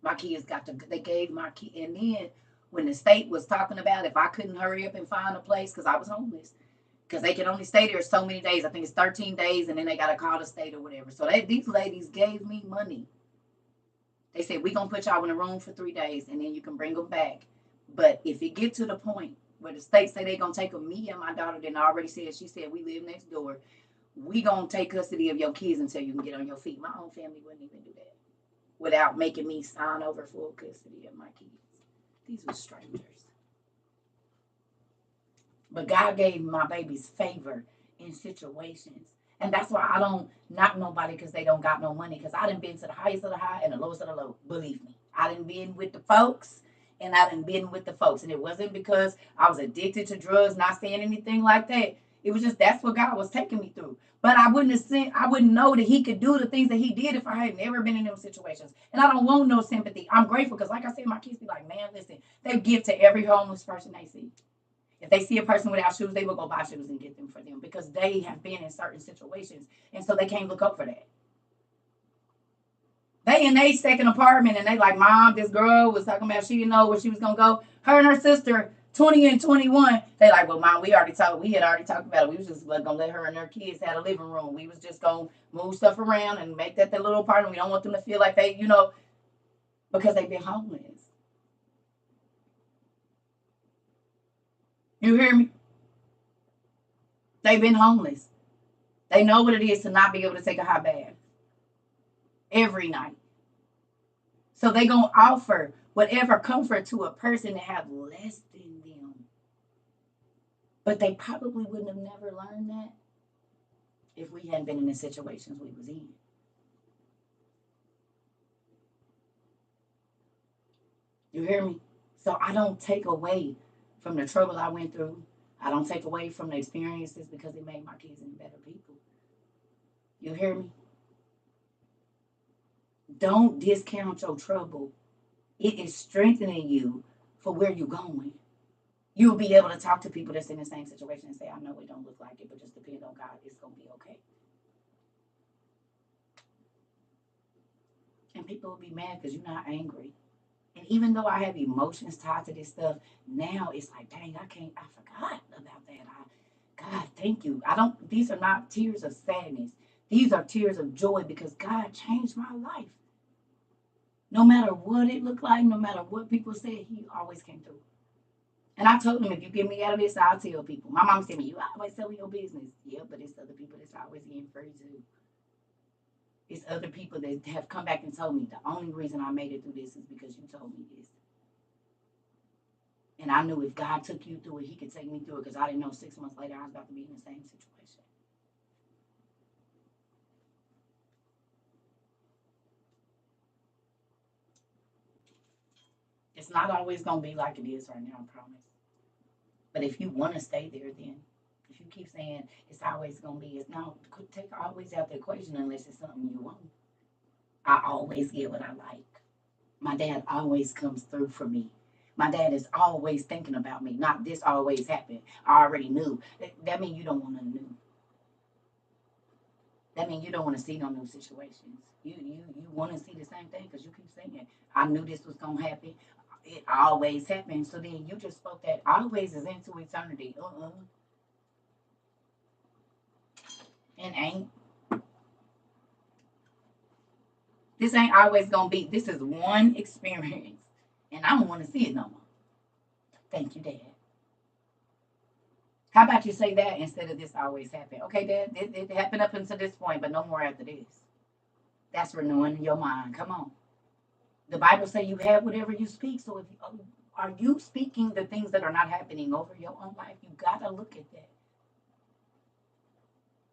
My kids they gave my kid, and then when the state was talking about if I couldn't hurry up and find a place because I was homeless, because they can only stay there so many days. I think it's 13 days, and then they got to call the state or whatever. So these ladies gave me money. They said, we're going to put y'all in a room for 3 days, and then you can bring them back. But if it get to the point where the state say they're going to take me and my daughter, then I already said, she said, we live next door. We going to take custody of your kids until you can get on your feet. My own family wouldn't even do that without making me sign over full custody of my kids. These were strangers. But God gave my babies favor in situations. And that's why I don't knock nobody because they don't got no money. Because I done been to the highest of the high and the lowest of the low. Believe me. I done been with the folks and I done been with the folks. And it wasn't because I was addicted to drugs, not saying anything like that. It was just that's what God was taking me through. But I wouldn't know that he could do the things that he did if I had never been in those situations. And I don't want no sympathy. I'm grateful because like I said, my kids be like, man, listen, they give to every homeless person they see. If they see a person without shoes, they will go buy shoes and get them for them because they have been in certain situations. And so they can't look up for that. They in their second apartment and they like, Mom, this girl was talking about she didn't know where she was going to go. Her and her sister, 20 and 21, they like, well, Mom, we had already talked about it. We was just going to let her and her kids have a living room. We was just going to move stuff around and make that their little apartment. We don't want them to feel like they, because they've been homeless. You hear me? They've been homeless. They know what it is to not be able to take a hot bath every night. So they going to offer whatever comfort to a person that have less than them. But they probably wouldn't have never learned that if we hadn't been in the situations we was in. You hear me? So I don't take away from the trouble I went through. I don't take away from the experiences because it made my kids into better people. You hear me? Don't discount your trouble. It is strengthening you for where you're going. You'll be able to talk to people that's in the same situation and say, I know it don't look like it, but just depend on God. It's going to be okay. And people will be mad because you're not angry. And even though I have emotions tied to this stuff, now it's like, dang, I forgot about that. God, thank you. These are not tears of sadness. These are tears of joy because God changed my life. No matter what it looked like, no matter what people said, he always came through. And I told him, if you get me out of this, I'll tell people. My mom said to me, you always tell me your business. Yeah, but it's other people that's always getting free too. It's other people that have come back and told me the only reason I made it through this is because you told me this. And I knew if God took you through it, he could take me through it because I didn't know 6 months later I was about to be in the same situation. It's not always going to be like it is right now, I promise. But if you want to stay there, then if you keep saying it's always going to be, it's not, take always out the equation unless it's something you want. I always get what I like. My dad always comes through for me. My dad is always thinking about me. Not this always happened. I already knew. That means you don't want nothing new. That means you don't want to see no new situations. You want to see the same thing because you keep saying, I knew this was gonna happen. It always happens. So then you just spoke that always is into eternity. And ain't this ain't always gonna be. This is one experience, and I don't want to see it no more. Thank you, Dad. How about you say that instead of this always happen? Okay, Dad, it happened up until this point, but no more after this. That's renewing your mind. Come on. The Bible say you have whatever you speak. So if are you speaking the things that are not happening over your own life? You gotta look at that.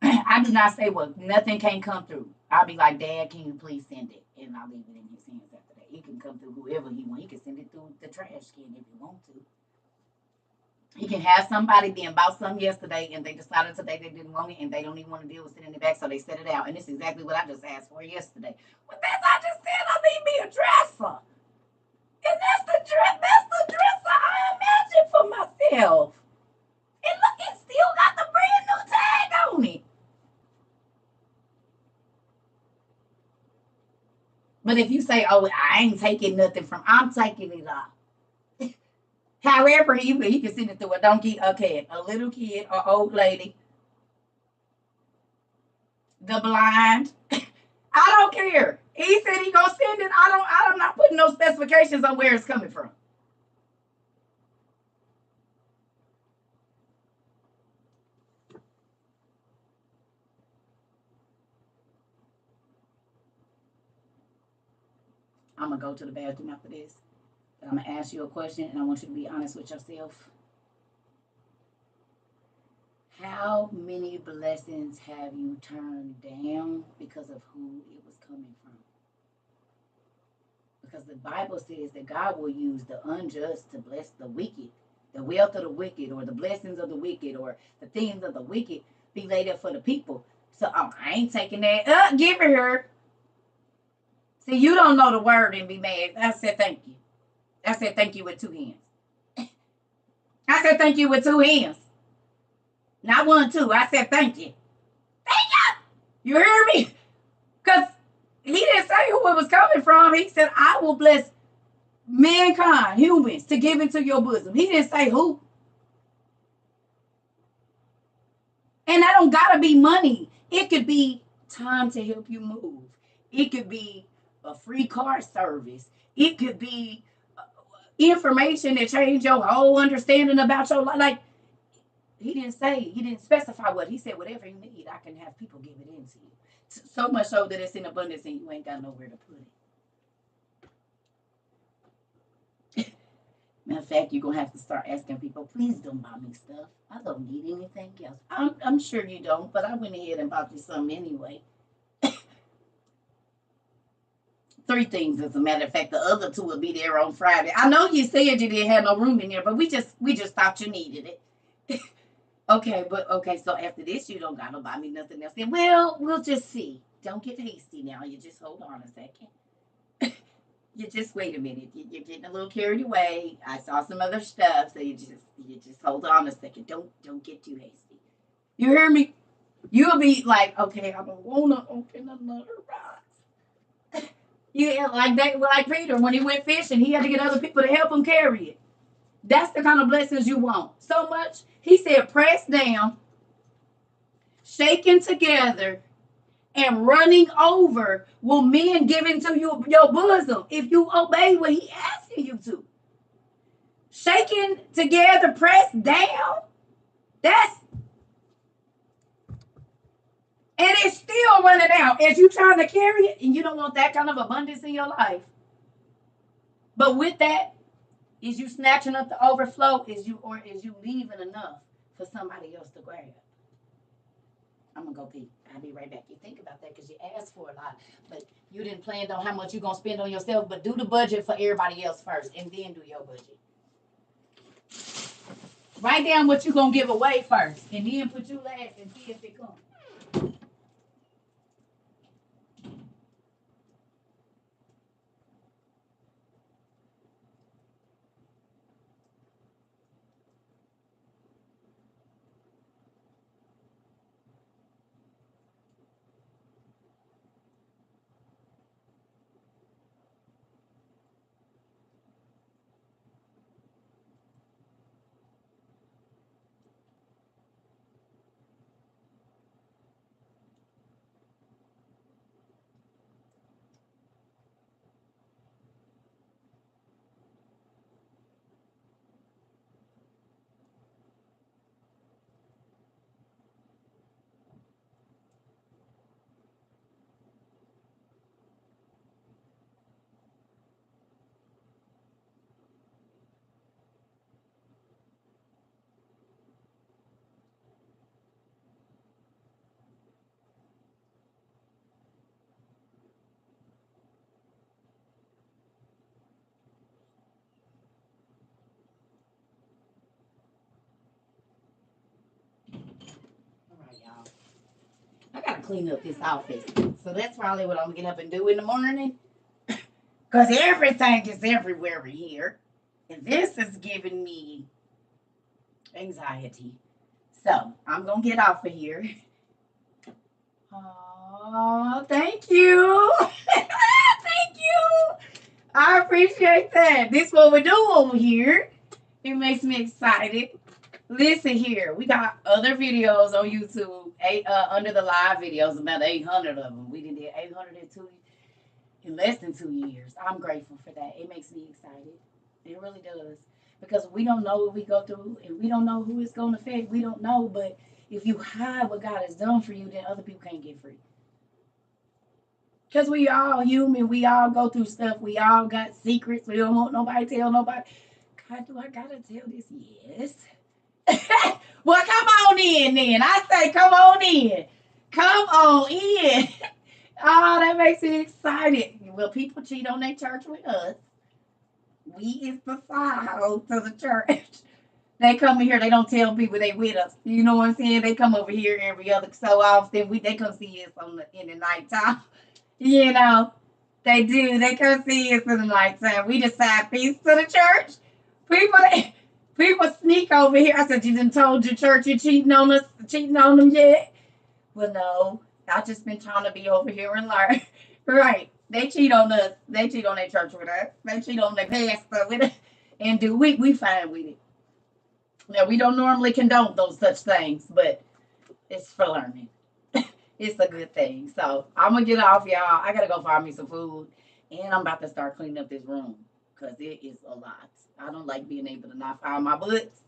I do not say, well, nothing can come through. I'll be like, Dad, can you please send it? And I'll leave it in his hands after that. He can come through whoever he wants. He can send it through the trash can if he wants to. He can have somebody being bought something yesterday and they decided today they didn't want it and they don't even want to deal with it in the back, so they set it out. And this is exactly what I just asked for yesterday. Well, that's I just said I need me a dresser. And that's the dresser I imagined for myself. And look, it still got the brand new tag on it. But if you say, oh, I ain't taking nothing from, I'm taking it off. However, he can send it through a donkey, a cat, a little kid, or old lady, the blind. I don't care. He said he gonna send it. I'm not putting no specifications on where it's coming from. I'm gonna go to the bathroom after this. But I'm gonna ask you a question, and I want you to be honest with yourself. How many blessings have you turned down because of who it was coming from? Because the Bible says that God will use the unjust to bless the wicked. The wealth of the wicked, or the blessings of the wicked, or the things of the wicked be laid up for the people. So I ain't taking that. Give it her. See, you don't know the word and be mad. I said thank you. I said thank you with two hands. I said thank you with two hands. Not one, two. I said thank you. Thank you. You hear me? Because he didn't say who it was coming from. He said, I will bless mankind, humans, to give into your bosom. He didn't say who. And that don't gotta be money. It could be time to help you move. It could be a free car service. It could be information that change your whole understanding about your life. Like he didn't specify what. He said, whatever you need, I can have people give it into you. So much so that it's in abundance and you ain't got nowhere to put it. Matter of fact, you're gonna have to start asking people, please don't buy me stuff. I don't need anything else. I'm sure you don't, but I went ahead and bought you some anyway. Three things, as a matter of fact. The other two will be there on Friday. I know you said you didn't have no room in there, but we just thought you needed it. Okay, so after this, you don't gotta buy me nothing else. And well, we'll just see. Don't get hasty now. You just hold on a second. You just wait a minute. You're getting a little carried away. I saw some other stuff, so you just hold on a second. Don't get too hasty. You hear me? You'll be like, okay, I don't wanna open another box. Yeah, like that, like Peter when he went fishing, he had to get other people to help him carry it. That's the kind of blessings you want. So much. He said, press down, shaking together, and running over will men give into your bosom if you obey what he asking you to. Shaking together, pressed down. That's and it's still running out as you trying to carry it, and you don't want that kind of abundance in your life. But with that, is you snatching up the overflow? Is you leaving enough for somebody else to grab? I'm gonna go pee. I'll be right back. You think about that because you asked for a lot, but you didn't plan on how much you're gonna spend on yourself. But do the budget for everybody else first, and then do your budget. Write down what you're gonna give away first, and then put you last and see if it comes. clean up this office. So that's probably what I'm gonna get up and do in the morning. Because everything is everywhere here. And this is giving me anxiety. So I'm going to get off of here. Oh, thank you. Thank you. I appreciate that. This is what we do over here. It makes me excited. Listen here. We got other videos on YouTube. Under the live videos, about 800 of them. We did 802 in less than 2 years. I'm grateful for that. It makes me excited. It really does. Because we don't know what we go through and we don't know who it's going to affect. We don't know. But if you hide what God has done for you, then other people can't get free. Because we all human. We all go through stuff. We all got secrets. We don't want nobody to tell nobody. God, do I got to tell this? Yes. Well, come on in then. I say come on in. Come on in. Oh, that makes me excited. Well, people cheat on their church with us. We is the side to the church. They come here, they don't tell people they with us. You know what I'm saying? They come over here every other so often. They come see us in the nighttime. You know, they do. They come see us in the nighttime. We just side piece to the church. People sneak over here. I said, you done told your church you're cheating on us, cheating on them yet? Well, no. I just been trying to be over here and learn. Right. They cheat on us. They cheat on their church with us. They cheat on their pastor with us. And do we fine with it. Now, we don't normally condone those such things, but it's for learning. It's a good thing. So I'm going to get off, y'all. I got to go find me some food. And I'm about to start cleaning up this room because it is a lot. I don't like being able to not find my books.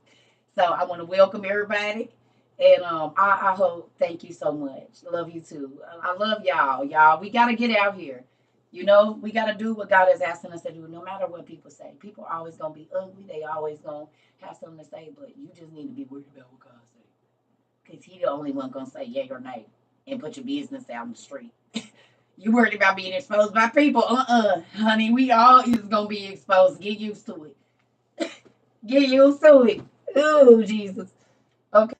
So I want to welcome everybody. And I hope, thank you so much. Love you too. I love y'all. Y'all, we got to get out here. You know, we got to do what God is asking us to do, no matter what people say. People are always going to be ugly. They always going to have something to say, but you just need to be worried about what God says. Because He the only one going to say yay or nay and put your business out in the street. You worried about being exposed by people. Honey, we all is going to be exposed. Get used to it. Get used to it. Oh, Jesus. Okay.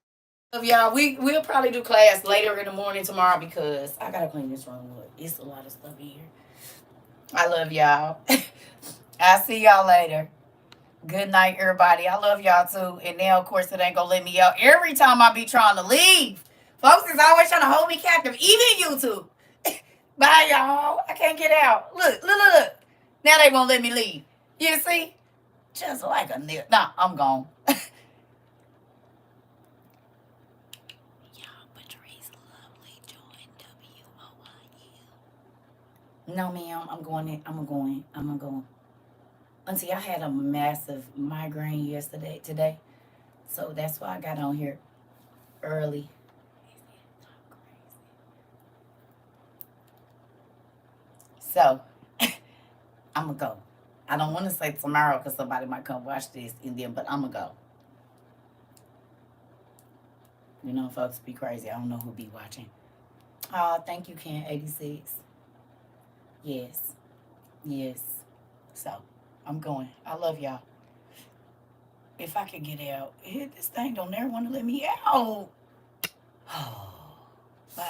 Y'all, we'll probably do class later in the morning tomorrow because I got to clean this room up. It's a lot of stuff here. I love y'all. I'll see y'all later. Good night, everybody. I love y'all too. And now, of course, it ain't gonna let me out. Every time I be trying to leave, folks is always trying to hold me captive, even YouTube. Bye, y'all. I can't get out. Look. Now they won't let me leave. You see? Just like a nip. Nah, I'm gone. Y'all, Patrice Lovely joined WOIU. No, ma'am. I'm going. Auntie, I had a massive migraine today. So that's why I got on here early. So, I'm going to go. I don't want to say tomorrow because somebody might come watch this but I'm going to go. You know, folks be crazy. I don't know who be watching. Oh, thank you, Ken86. Yes. So, I'm going. I love y'all. If I could get out, this thing don't never want to let me out. Oh, bye.